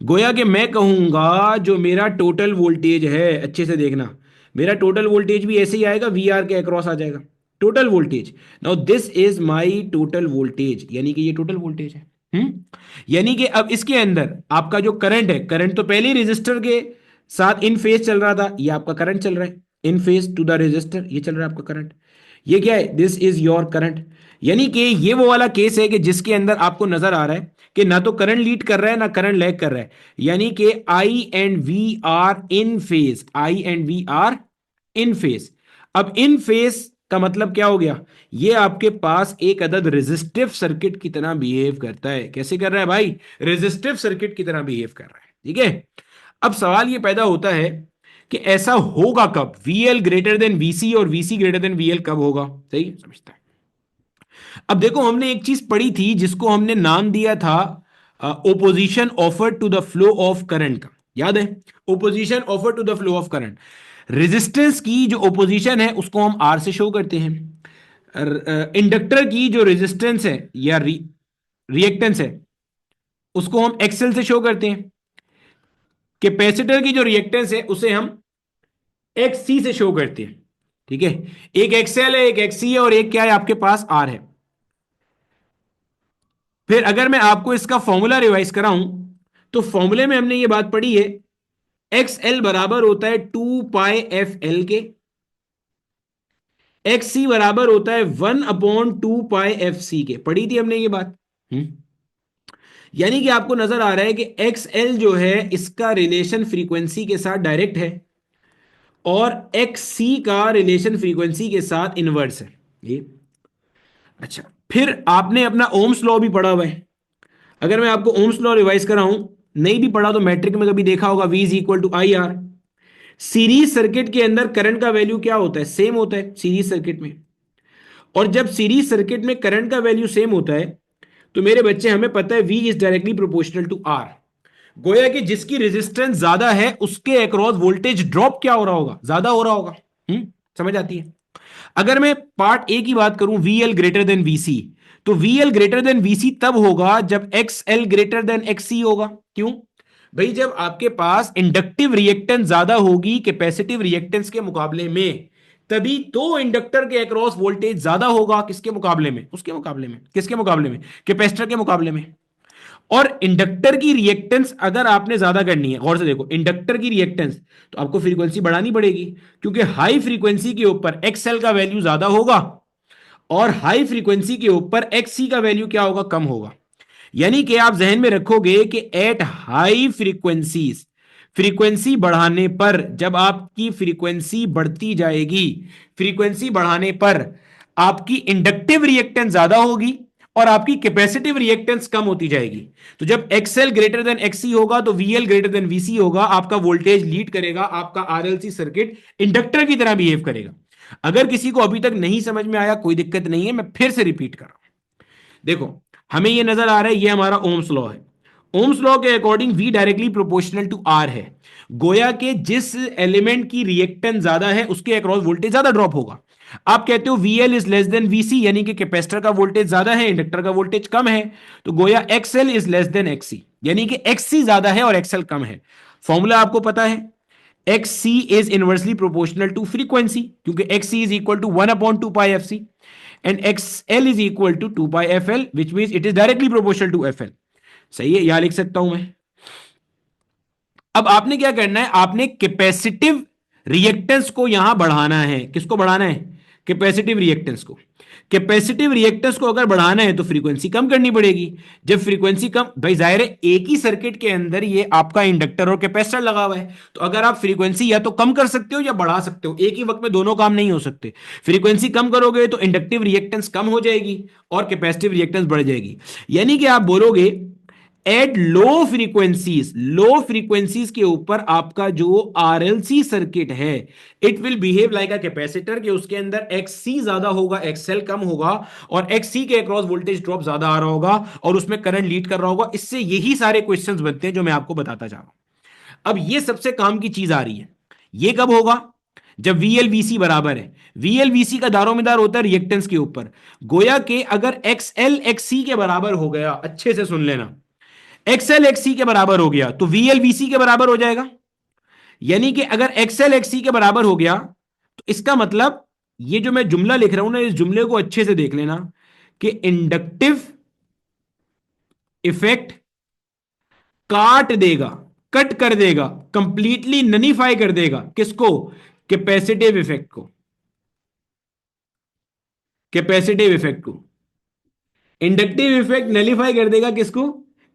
गोया कि मैं कहूंगा जो मेरा टोटल वोल्टेज है, अच्छे से देखना, मेरा टोटल वोल्टेज भी ऐसे ही आएगा, वी आर के अक्रॉस आ जाएगा total voltage. Now this is my total voltage, यानी कि ये टोटल वोल्टेज है। यानी कि अब इसके अंदर आपका जो करंट है, करंट तो पहले ही रेजिस्टर के साथ इन फेज चल रहा था, ये आपका करंट चल रहा है इन फेज टू द रेजिस्टर, ये चल रहा है आपका करंट। ये क्या है, दिस इज योर करंट। यानी कि ये वो वाला केस है कि जिसके अंदर आपको नजर आ रहा है कि ना तो करंट लीड कर रहा है ना करंट लैग कर रहा है, यानी कि I and V are in phase, I and V are in phase. अब इन फेज का मतलब क्या हो गया, ये आपके पास एक अदद रेजिस्टिव सर्किट की तरह बिहेव करता है। कैसे कर रहा है भाई, रेजिस्टिव सर्किट की तरह बिहेव कर रहा है। ठीक है, अब सवाल ये पैदा होता है कि ऐसा होगा कब, वीएल ग्रेटर देन वीसी और वीसी ग्रेटर देन वीएल कब होगा, सही समझता है। अब देखो हमने एक चीज पढ़ी थी जिसको हमने नाम दिया था opposition offer to the flow of current का, याद है, opposition offer to the flow of current. Resistance की जो ओपोजिशन है उसको हम आर से शो करते हैं, इंडक्टर की जो रेजिस्टेंस है या रिएक्टेंस है उसको हम एक्सएल से शो करते हैं, कैपेसिटर की जो रिएक्टेंस है उसे हम एक्स सी से शो करते हैं। ठीक है, एक एक्सएल है, एक एक्ससी है, और एक क्या है आपके पास आर है। फिर अगर मैं आपको इसका फॉर्मूला रिवाइज कराऊं तो फॉर्मूले में हमने ये बात पढ़ी है, एक्स एल बराबर होता है 2 पाई एफ एल के, एक्स सी बराबर होता है 1/2 पाई एफ सी के, पढ़ी थी हमने ये बात। हम्म यानी कि आपको नजर आ रहा है कि एक्स एल जो है इसका रिलेशन फ्रीक्वेंसी के साथ डायरेक्ट है, और एक्स सी का रिलेशन फ्रीक्वेंसी के साथ इनवर्स है ये। अच्छा, फिर आपने अपना ओम्स लॉ भी पढ़ा हुआ है। अगर मैं आपको ओम्स लॉ रिवाइज कराऊं, नहीं भी पढ़ा तो मैट्रिक में कभी देखा होगा, V is equal to I R. Series circuit के अंदर करंट का वैल्यू क्या होता है? सेम होता है सीरीज सर्किट में। और जब सीरीज सर्किट में करंट का वैल्यू सेम होता है तो मेरे बच्चे हमें पता है V is directly proportional to R। गोया कि जिसकी रेजिस्टेंस ज्यादा है उसके अक्रॉस वोल्टेज ड्रॉप क्या हो रहा होगा? ज्यादा हो रहा होगा। समझ आती है? अगर मैं पार्ट ए की बात करूं, VL ग्रेटर देन VC, तो VL ग्रेटर देन VC तब होगा जब XL ग्रेटर देन XC होगा। क्यों भाई? जब आपके पास इंडक्टिव रिएक्टेंस ज्यादा होगी कैपेसिटिव रिएक्टेंस के मुकाबले में, तभी तो इंडक्टर के अक्रॉस वोल्टेज ज्यादा होगा। किसके मुकाबले में? उसके मुकाबले में। किसके मुकाबले में? कैपेसिटर के मुकाबले में। और इंडक्टर की रिएक्टेंस अगर आपने ज्यादा करनी है, गौर से देखो, इंडक्टर की रिएक्टेंस तो आपको फ्रीक्वेंसी बढ़ानी पड़ेगी, क्योंकि हाई फ्रीक्वेंसी के ऊपर एक्सएल का वैल्यू ज्यादा होगा और हाई फ्रीक्वेंसी के ऊपर एक्ससी का वैल्यू क्या होगा? कम होगा। यानी कि आप जहन में रखोगे कि एट हाई फ्रीक्वेंसीज, फ्रीक्वेंसी बढ़ाने पर, जब आपकी फ्रीक्वेंसी बढ़ती जाएगी, फ्रीक्वेंसी बढ़ाने पर आपकी इंडक्टिव रिएक्टेंस ज्यादा होगी और आपकी कैपेसिटिव रिएक्टेंस कम होती जाएगी। तो जब एक्सएल ग्रेटर देन एक्ससी होगा तो वीएल ग्रेटर देन वीसी होगा, आपका वोल्टेज लीड करेगा, आपका आरएलसी सर्किट इंडक्टर की तरह बिहेव करेगा। अगर किसी को अभी तक नहीं समझ में आया कोई दिक्कत नहीं है, मैं फिर से रिपीट कर रहा हूं। देखो, हमें यह नजर आ रहा है, ये हमारा ओम्स लॉ है। ओम्स लॉ के according V directly proportional to R है। गोया के जिस एलिमेंट की रिएक्टेंस ज्यादा है उसके अक्रॉस वोल्टेज ज्यादा ड्रॉप होगा। आप कहते हो VL is less then VC, यानी कि कैपेसिटर का वोल्टेज ज्यादा है, इंडक्टर का वोल्टेज कम है, तो गोया XL is less then XC, यानी कि XC ज्यादा है और XL कम है। फॉर्मूला आपको पता है, XC is inversely proportional to frequency, क्योंकि XC is equal to 1/2πfc and XL is equal to 2πfl, which means it is directly proportional to FL। सही है, यहां लिख सकता हूं मैं। अब आपने क्या करना है, आपने कैपेसिटिव रिएक्टेंस को यहां बढ़ाना है। किसको बढ़ाना है? कैपेसिटिव रिएक्टेंस को। कैपेसिटिव रिएक्टेंस को अगर बढ़ाना है तो फ्रीक्वेंसी कम करनी पड़ेगी। जब फ्रीक्वेंसी कम, भाई जाहिर है एक ही सर्किट के अंदर ये आपका इंडक्टर और कैपेसिटर लगा हुआ है, तो अगर आप फ्रीक्वेंसी या तो कम कर सकते हो या बढ़ा सकते हो, एक ही वक्त में दोनों काम नहीं हो सकते। फ्रीक्वेंसी कम करोगे तो इंडक्टिव रिएक्टेंस कम हो जाएगी और कैपेसिटिव रिएक्टेंस बढ़ जाएगी। यानी कि आप बोलोगे at low frequencies, low frequencies के ऊपर आपका जो आरएलसी सर्किट है, it will behave like a capacitor, के उसके अंदर एक्ससी ज्यादा होगा, एक्सएल कम होगा, और एक्ससी के अक्रॉस वोल्टेज ड्रॉप ज्यादा आ रहा होगा और उसमें करंट लीड कर रहा होगा। इससे यही सारे क्वेश्चंस बनते हैं जो मैं आपको बताता जा रहा हूं। अब ये सबसे काम की चीज आ रही है, ये कब होगा? जब VL VC बराबर है। VL VC का दारोमदार होता है रिएक्टेंस के ऊपर। गोया के अगर XL XC के बराबर हो गया, अच्छे से सुन लेना, XL XC के बराबर हो गया तो VL VC के बराबर हो जाएगा। यानी कि अगर XL XC के बराबर हो गया तो इसका मतलब, ये जो मैं जुमला लिख रहा हूं ना, इस जुमले को अच्छे से देख लेना कि इंडक्टिव इफेक्ट काट देगा, कट कर देगा, कंप्लीटली ननीफाई कर देगा। किसको? कैपेसिटिव इफेक्ट को। कैपेसिटिव इफेक्ट को इंडक्टिव इफेक्ट नलीफाई कर देगा। किसको?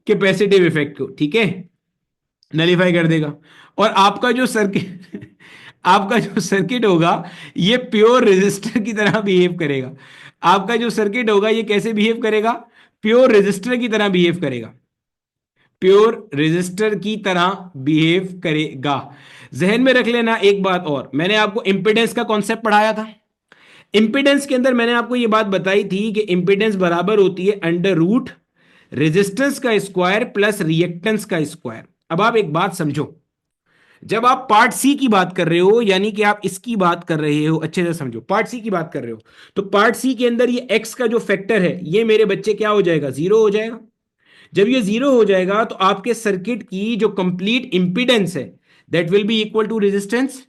कैपेसिटिव इफेक्ट को। ठीक है, नलीफाई कर देगा। और आपका जो सर्किट आपका जो सर्किट होगा ये प्योर रेजिस्टर की तरह बिहेव करेगा। आपका जो सर्किट होगा ये कैसे बिहेव करेगा? प्योर रेजिस्टर की तरह बिहेव करेगा। प्योर रेजिस्टर की तरह बिहेव करेगा। जहन में रख लेना एक बात और, मैंने आपको इंपेडेंस का कॉन्सेप्ट पढ़ाया था। इंपेडेंस के अंदर मैंने आपको यह बात बताई थी कि इंपेडेंस बराबर होती है अंडर रूट रेजिस्टेंस का स्क्वायर प्लस रिएक्टेंस का स्क्वायर। अब आप एक बात समझो, जब आप पार्ट सी की बात कर रहे हो, यानी कि आप इसकी बात कर रहे हो, अच्छे से समझो, पार्ट सी की बात कर रहे हो, तो पार्ट सी के अंदर ये एक्स का जो फैक्टर है ये मेरे बच्चे क्या हो जाएगा? जीरो हो जाएगा। जब ये जीरो हो जाएगा तो आपके सर्किट की जो कंप्लीट इंपीडेंस है that will be equal to resistance.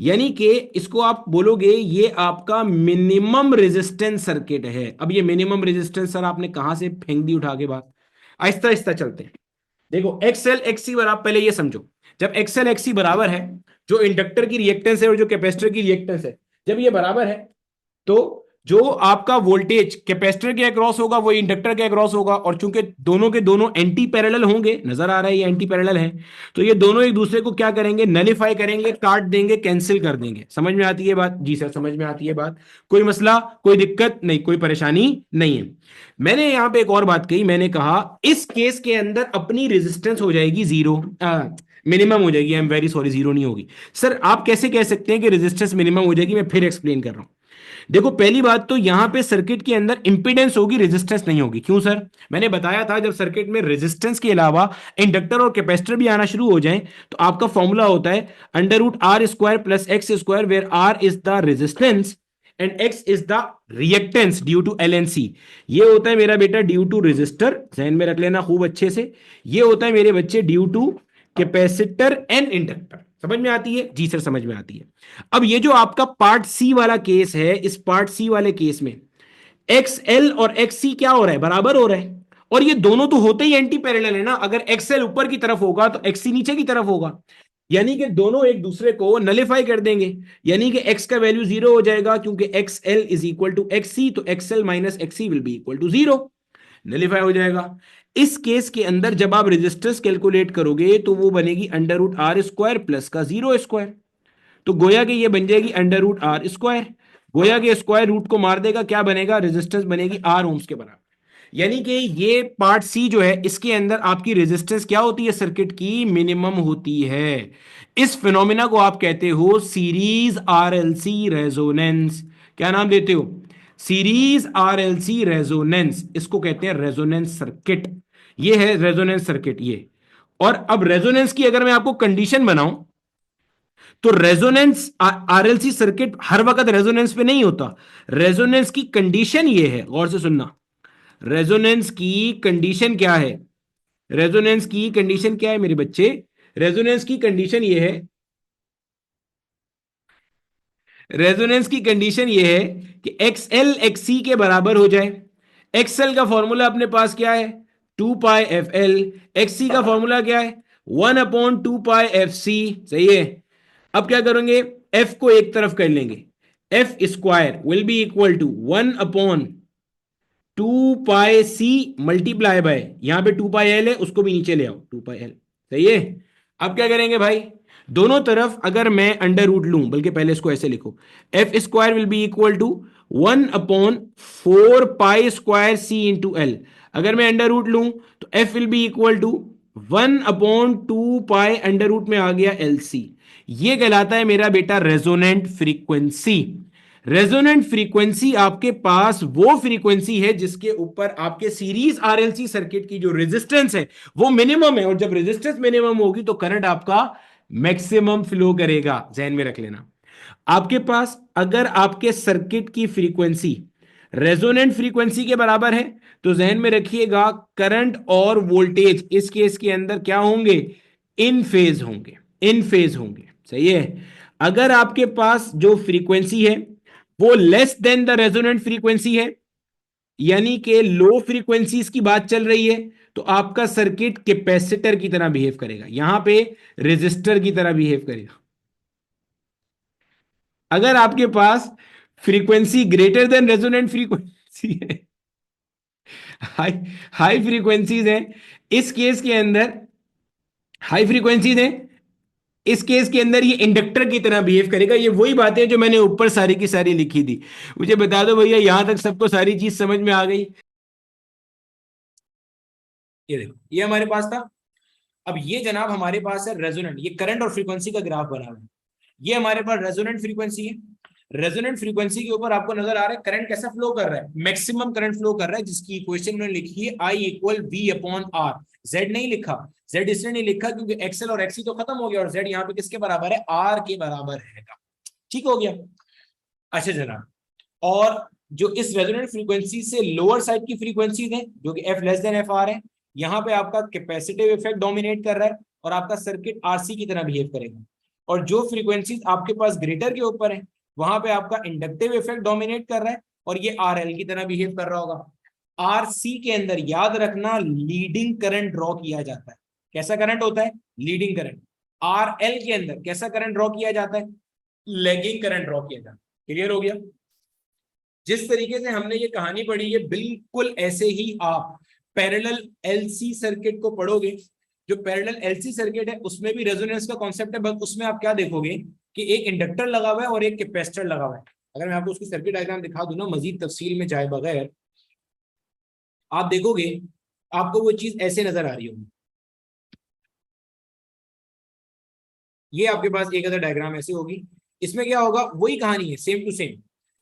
यानी कि इसको आप बोलोगे ये आपका मिनिमम रेजिस्टेंस सर्किट है। अब ये मिनिमम रेजिस्टेंस सर आपने कहां से फेंक दी उठा के बात? आहिस्ता आहिस्ता चलते हैं। देखो एक्सएल एक्ससी बराबर, पहले ये समझो, जब एक्सएल एक्ससी बराबर है, जो इंडक्टर की रिएक्टेंस है और जो कैपेसिटर की रिएक्टेंस है, जब ये बराबर है तो जो आपका वोल्टेज कैपेसिटर के अक्रॉस होगा वो इंडक्टर के अक्रॉस होगा, और चूंकि दोनों के दोनों एंटी पैरेलल होंगे, नजर आ रहा है ये एंटी पैरेलल है, तो ये दोनों एक दूसरे को क्या करेंगे, नलीफाई करेंगे, काट देंगे, कैंसिल कर देंगे। समझ में आती है बात? जी सर समझ में आती है बात। कोई मसला, कोई दिक्कत नहीं, कोई परेशानी नहीं है। मैंने यहां पे एक और बात कही, मैंने कहा इस केस के अंदर अपनी रेजिस्टेंस हो जाएगी जीरो, मिनिमम हो जाएगी। I am very sorry, zero नहीं होगी। सर आप कैसे कह सकते हैं कि रेजिस्टेंस मिनिमम हो जाएगी? मैं फिर एक्सप्लेन कर रहा हूं। देखो पहली बात तो यहां पे सर्किट के अंदर इंपीडेंस होगी, रेजिस्टेंस नहीं होगी। क्यों सर? मैंने बताया था जब सर्किट में रेजिस्टेंस के अलावा इंडक्टर और कैपेसिटर भी आना शुरू हो जाएं तो आपका फॉर्मूला होता है under root R square plus X square, where R is the resistance and X is the reactance due to L and C. ये होता है मेरा बेटा ड्यू टू रेजिस्टर, ध्यान में रख लेना खूब अच्छे से। ये होता है मेरे बच्चे due to capacitor and inductor. समझ में आती है? जी सर समझ में आती है। अब ये जो आपका पार्ट सी वाला केस है, इस पार्ट सी वाले केस में एक्स एल और एक्स सी क्या हो रहा है, बराबर हो रहा है। और ये दोनों तो होते ही एंटी पैरेलल है ना, अगर एक्स एल ऊपर की तरफ होगा तो एक्स सी नीचे की तरफ होगा, यानी कि दोनों एक दूसरे को नलिफाई कर देंगे। यानी कि एक्स का वैल्यू जीरो हो जाएगा, क्योंकि X L is equal to X C, तो X L minus X C will be equal to zero, nullify हो जाएगा। इस केस के अंदर जब आप रेजिस्टेंस कैलकुलेट करोगे तो वो बनेगी under root R square plus का जीरो स्क्वायर, तो गोया कि ये बन जाएगी अंडर रूट आर स्क्वायर। गोया के स्क्वायर रूट को मार देगा, क्या बनेगा, रेजिस्टेंस बनेगी आर ओम्स के बराबर। यानी कि ये पार्ट सी जो है इसके अंदर आपकी रेजिस्टेंस क्या होती है, सर्किट की मिनिमम होती है। इस फिनोमिना को आप कहते हो सीरीज आरएलसी रेजोनेंस। क्या नाम देते हो? सीरीज आरएलसी रेजोनेंस, इसको कहते हैं रेजोनेंस सर्किट। ये है रेजोनेंस सर्किट ये। और अब रेजोनेंस की अगर मैं आपको कंडीशन बनाऊं तो रेजोनेंस आरएलसी सर्किट हर वक्त रेजोनेंस पे नहीं होता। रेजोनेंस की कंडीशन ये है, गौर से सुनना, रेजोनेंस की कंडीशन क्या है? रेजोनेंस की कंडीशन क्या है मेरे बच्चे? रेजोनेंस की कंडीशन ये है, रेजोनेंस की कंडीशन ये है कि एक्स एल एक्स सी के बराबर हो जाए। एक्स एल का फॉर्मूला अपने पास क्या है, two pi F L. X C का फॉर्मूला क्या है, one upon two pi F C. सही है। अब क्या करेंगे, एफ को एक तरफ कर लेंगे, F square will be equal to one upon two pi C multiply by, यहां पे टू पाई एल है उसको भी नीचे ले आओ, टू पाई एल। सही है। अब क्या करेंगे भाई, दोनों तरफ अगर मैं अंडर रूट लूं, बल्कि पहले इसको ऐसे लिखो, F square will be equal to one upon four pi square C into L. अगर मैं अंडर रूट लूं तो F will be equal to one upon two pi under root में आ गया एल सी। ये कहलाता है मेरा बेटा रेजोनेंट फ्रीक्वेंसी। रेजोनेंट फ्रीक्वेंसी आपके पास वो फ्रीक्वेंसी है जिसके ऊपर आपके सीरीज आरएलसी सर्किट की जो रेजिस्टेंस है वो मिनिमम है, और जब रेजिस्टेंस मिनिमम होगी तो करंट आपका मैक्सिमम फ्लो करेगा। ध्यान में रख लेना, आपके पास अगर आपके सर्किट की फ्रीक्वेंसी रेजोनेंट फ्रीक्वेंसी के बराबर है तो जहन में रखिएगा करंट और वोल्टेज इस केस के अंदर क्या होंगे, इन फेज होंगे, इन फेज होंगे। सही है। अगर आपके पास जो फ्रीक्वेंसी है वो less than the resonant frequency है, यानी कि लो फ्रीक्वेंसीज की बात चल रही है, तो आपका सर्किट कैपेसिटर की तरह बिहेव करेगा, यहां पे रेजिस्टर की तरह बिहेव करेगा। अगर आपके पास frequency greater than resonant frequency है, हाई हाई फ्रीक्वेंसीज है, इस केस के अंदर हाई फ्रीक्वेंसीज है, इस केस के अंदर ये इंडक्टर की तरह बिहेव करेगा। ये वही बातें जो मैंने ऊपर सारी की सारी लिखी थी। मुझे बता दो भैया, यहां तक सबको सारी चीज समझ में आ गई? ये देखो ये हमारे पास था। अब ये जनाब हमारे पास है रेजोनेंट, ये करंट और फ्रीक्वेंसी का ग्राफ बना हुआ है। ये हमारे पास रेजोनेंट फ्रीक्वेंसी है। रेजोनेंट फ्रीक्वेंसी के ऊपर आपको नजर आ रहा है करंट कैसा फ्लो कर रहा है, मैक्सिमम करंट फ्लो कर रहा है, जिसकी इक्वेशन में लिखी है I equal V upon R. Z नहीं लिखा, जेड इसलिए नहीं लिखा क्योंकि एक्सएल और एक्सी तो खत्म हो गया, और जेड यहाँ पे किसके बराबर है, आर के बराबर है। ठीक हो गया। अच्छा जनाब, और जो इस रेजोनेंट फ्रीक्वेंसी से लोअर साइड की फ्रीक्वेंसीज हैं जो कि F less than F R है, यहाँ पे आपका कैपेसिटिव इफेक्ट डोमिनेट कर रहा है और आपका सर्किट आरसी की तरह बिहेव करेगा। और जो फ्रीक्वेंसीज आपके पास ग्रेटर के ऊपर है वहां पे आपका इंडक्टिव इफेक्ट डोमिनेट कर रहा है और ये आर एल की तरह बिहेव कर रहा होगा। आर सी के अंदर याद रखना लीडिंग करंट ड्रॉ किया जाता है। कैसा करंट होता है, लीडिंग करंट। आर एल के अंदर कैसा करंट ड्रॉ किया जाता है, लेगिंग करंट ड्रॉ किया जाता है। क्लियर हो गया? जिस तरीके से हमने ये कहानी पढ़ी है बिल्कुल ऐसे ही आप पैरेलल एलसी सर्किट को पढ़ोगे। जो पैरेलल एलसी सर्किट है उसमें भी रेजोनेंस का कॉन्सेप्ट है, बस उसमें आप क्या देखोगे कि एक इंडक्टर लगा हुआ है और एक कैपेसिटर लगा हुआ है। अगर मैं आपको उसकी सर्किट डायग्राम दिखा दूं ना मजीद तफसील में जाए बगैर, आप देखोगे आपको वो चीज ऐसे नजर आ रही होगी। ये आपके पास एक अदर डायग्राम ऐसे होगी। इसमें क्या होगा, वही कहानी है सेम टू सेम।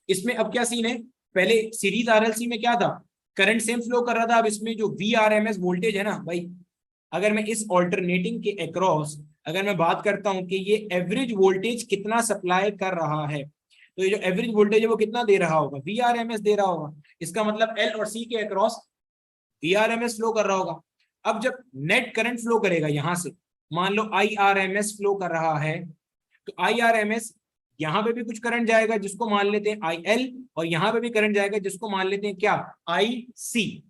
इसमें अब क्या सीन है, पहले सीरीज आरएलसी में क्या था, करंट सेम फ्लो कर रहा था। अब इसमें जो वीआरएमएस वोल्टेज है ना भाई, अगर मैं इस ऑल्टरनेटिंग के अक्रॉस अगर मैं बात करता हूं कि ये एवरेज वोल्टेज कितना सप्लाई कर रहा है, तो ये जो एवरेज वोल्टेज है वो कितना दे रहा होगा, वीआरएमएस दे रहा होगा। इसका मतलब एल और सी के अक्रॉस वीआरएमएस फ्लो कर रहा होगा। अब जब नेट करंट फ्लो करेगा यहां से, मान लो आईआरएमएस फ्लो कर रहा है, तो आईआरएमएस यहां पे भी कुछ करंट जाएगा जिसको मान लेते हैं आईएल, और यहां पे भी करंट जाएगा जिसको मान लेते हैं क्या, आई सी।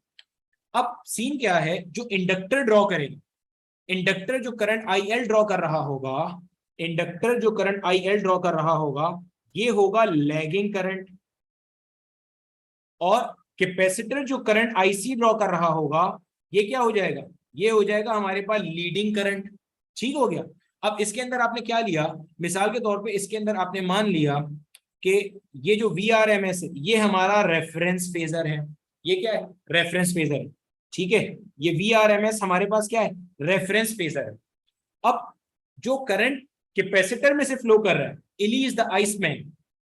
अब सीन क्या है, जो इंडक्टर ड्रॉ करेगा, इंडक्टर जो करंट आईएल ड्रॉ कर रहा होगा, इंडक्टर जो करंट आईएल ड्रॉ कर रहा होगा, ये होगा लैगिंग करंट। और कैपेसिटर जो करंट आईसी ड्रॉ कर रहा होगा, ये क्या हो जाएगा, ये हो जाएगा हमारे पास लीडिंग करंट। ठीक हो गया। अब इसके अंदर आपने क्या लिया, मिसाल के तौर पे इसके अंदर आपने मान लिया कि ये जो वीआरएमएस है ये हमारा रेफरेंस फेजर है। ये क्या है, रेफरेंस फेजर है। ठीक है, ये वीआरएमएस हमारे पास क्या है, रेफरेंस फेजर है। अब जो करंट कैपेसिटर में से फ्लो कर रहा है, इली इज द आइसमैन,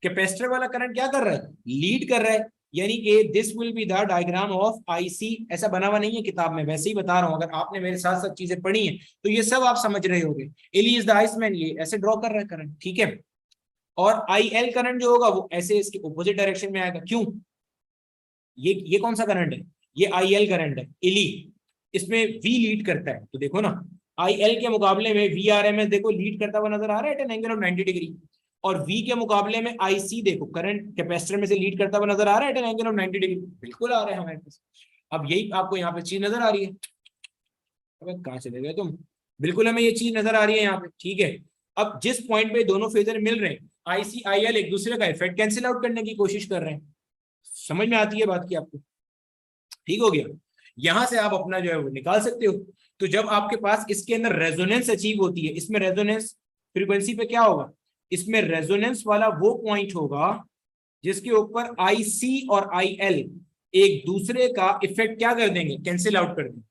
कैपेसिटर वाला करंट क्या कर रहा है, लीड कर रहा है। यानी कि this will be the diagram of IC. ऐसा बना हुआ नहीं है किताब में, वैसे ही बता रहा हूं, अगर आपने मेरे साथ साथ चीजें पढ़ी हैं तो ये सब आप समझ रहे होंगे। इली इज द आइसमैन, ये ऐसे ड्रॉ कर रहा है करंट, ठीक है। और आई एल करंट जो होगा वो ऐसे इसके ऑपोजिट डायरेक्शन में आएगा। क्यों, ये कौन सा करंट है, ये आई एल करंट है, इली, इसमें वी लीड करता है। तो देखो ना, आई एल के मुकाबले में वी आर एम एस देखो लीड करता हुआ नजर आ रहा है at an angle of 90 degree. और V के मुकाबले में IC देखो करंट कैपेसिटर में से लीड करता हुआ नजर आ रहा है at an angle of 90 degree, बिल्कुल आ रहा है हमारे पास। अब यही आपको यहाँ पे चीज नजर आ रही है, अब कहाँ चले गए तुम, बिल्कुल हमें ये चीज नजर आ रही है यहाँ पे, ठीक है। अब जिस पॉइंट पे दोनों फेजर मिल रहे हैं, IC IL एक दूसरे का इफेक्ट कैंसिल आउट करने की कोशिश कर रहे हैं। समझ में आती है बात की आपको, ठीक हो गया। यहां से आप अपना जो है वो निकाल सकते हो। तो जब आपके पास इसके अंदर रेजोनेंस अचीव होती है, इसमें रेजोनेंस फ्रीक्वेंसी पे क्या होगा, इसमें रेजोनेंस वाला वो पॉइंट होगा जिसके ऊपर आईसी और आईएल एक दूसरे का इफेक्ट क्या कर देंगे, कैंसिल आउट कर देंगे।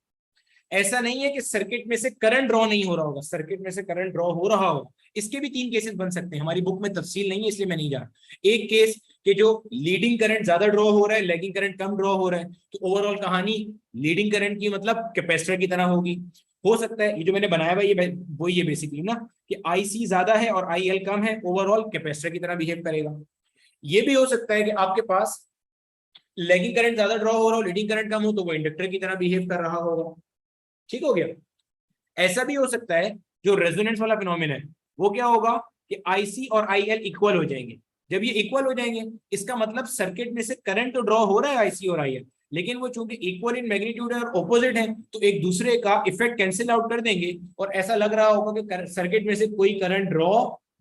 ऐसा नहीं है कि सर्किट में से करंट ड्रॉ नहीं हो रहा होगा, सर्किट में से करंट ड्रॉ हो रहा होगा। इसके भी 3 केसेस बन सकते हैं, हमारी बुक में तफसील नहीं है इसलिए मैं नहीं जा रहा। एक केस कि जो लीडिंग करंट ज्यादा ड्रॉ हो रहा है, लेगिंग करंट कम ड्रॉ हो रहा है, तो ओवरऑल कहानी लीडिंग करंट की मतलब कैपेसिटर की तरह होगी। हो सकता है ये जो मैंने बनाया हुआ ये वही है बेसिकली ना, कि आईसी ज्यादा है और आईएल कम है, ओवरऑल कैपेसिटर की तरह बिहेव करेगा। ये भी हो सकता है कि आपके पास लेगिंग करंट ज्यादा ड्रॉ हो रहा हो, लीडिंग करंट कम हो, तो वो इंडक्टर की तरह बिहेव कर रहा होगा। ठीक हो गया। ऐसा भी हो सकता है जो रेजोनेंस वाला फिनोमेना है वो क्या होगा कि आईसी और आईएल इक्वल हो जाएंगे। जब ये इक्वल हो जाएंगे इसका मतलब सर्किट में से करंट तो ड्रॉ हो रहा है आईसी और आईएल, लेकिन वो चूंकि इक्वल इन मैग्नीट्यूड है और ऑपोजिट है, तो एक दूसरे का इफेक्ट कैंसिल आउट कर देंगे और ऐसा लग रहा होगा कि सर्किट में से कोई करंट ड्रॉ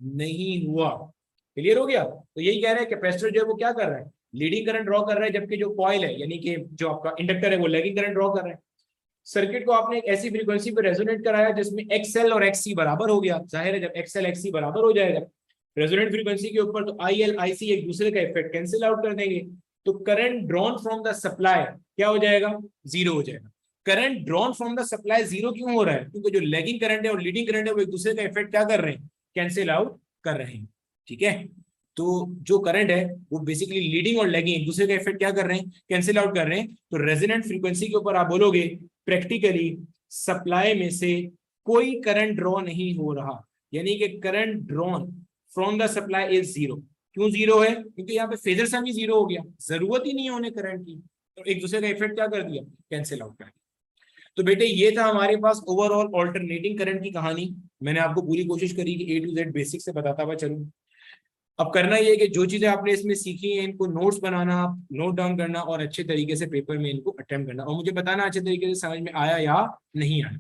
नहीं हुआ। क्लियर हो गया। तो यही कह रहे हैं कैपेसिटर जो है वो क्या कर रहा है, लीडिंग करंट ड्रॉ कर रहा है, जबकि जो कॉइल है यानी कि जो आपका इंडक्टर है वो लैगिंग करंट ड्रॉ कर रहा है। सर्किट को आपने एक ऐसी फ्रीक्वेंसी पे रेजोनेट कराया जिसमें एक्सएल और एक्ससी बराबर हो गया। जाहिर है जब एक्सएल एक्ससी बराबर हो जाएगा रेजोनेट फ्रीक्वेंसी के ऊपर, तो आईएल आईसी एक दूसरे का इफेक्ट कैंसिल आउट कर देंगे। तो current drawn from the supply क्या हो जाएगा, जीरो हो जाएगा। Current drawn from the supply zero क्यों हो रहा है, क्योंकि जो लेगिंग करंट है और लीडिंग करंट है वो एक दूसरे का इफेक्ट क्या कर रहे हैं, कैंसिल आउट कर रहे हैं। ठीक है, तो जो करंट है वो बेसिकली लीडिंग और लेगिंग एक दूसरे का इफेक्ट क्या कर रहे हैं, कैंसिल आउट कर रहे हैं। तो रेजोनेंट फ्रीक्वेंसी के ऊपर आप बोलोगे प्रैक्टिकली सप्लाई में से कोई करंट ड्रॉ नहीं हो रहा, यानी कि current drawn from the supply is zero. क्यों जीरो है, क्योंकि यहाँ पे फेजर सम ही जीरो हो गया, जरूरत ही नहीं है उन्हें करंट की, तो एक दूसरे का इफेक्ट क्या कर दिया, कैंसिल आउट कर दिया। तो बेटे ये था हमारे पास ओवरऑल ऑल्टरनेटिंग करंट की कहानी। मैंने आपको पूरी कोशिश करी कि A to Z बेसिक से बताता हुआ चलूं। अब करना ये है कि जो चीजें आपने इसमें सीखी हैं इनको नोट्स बनाना, नोट डाउन करना और अच्छे तरीके से पेपर में इनको अटेम्प्ट करना, और मुझे बताना अच्छे तरीके से समझ में आया या नहीं आया।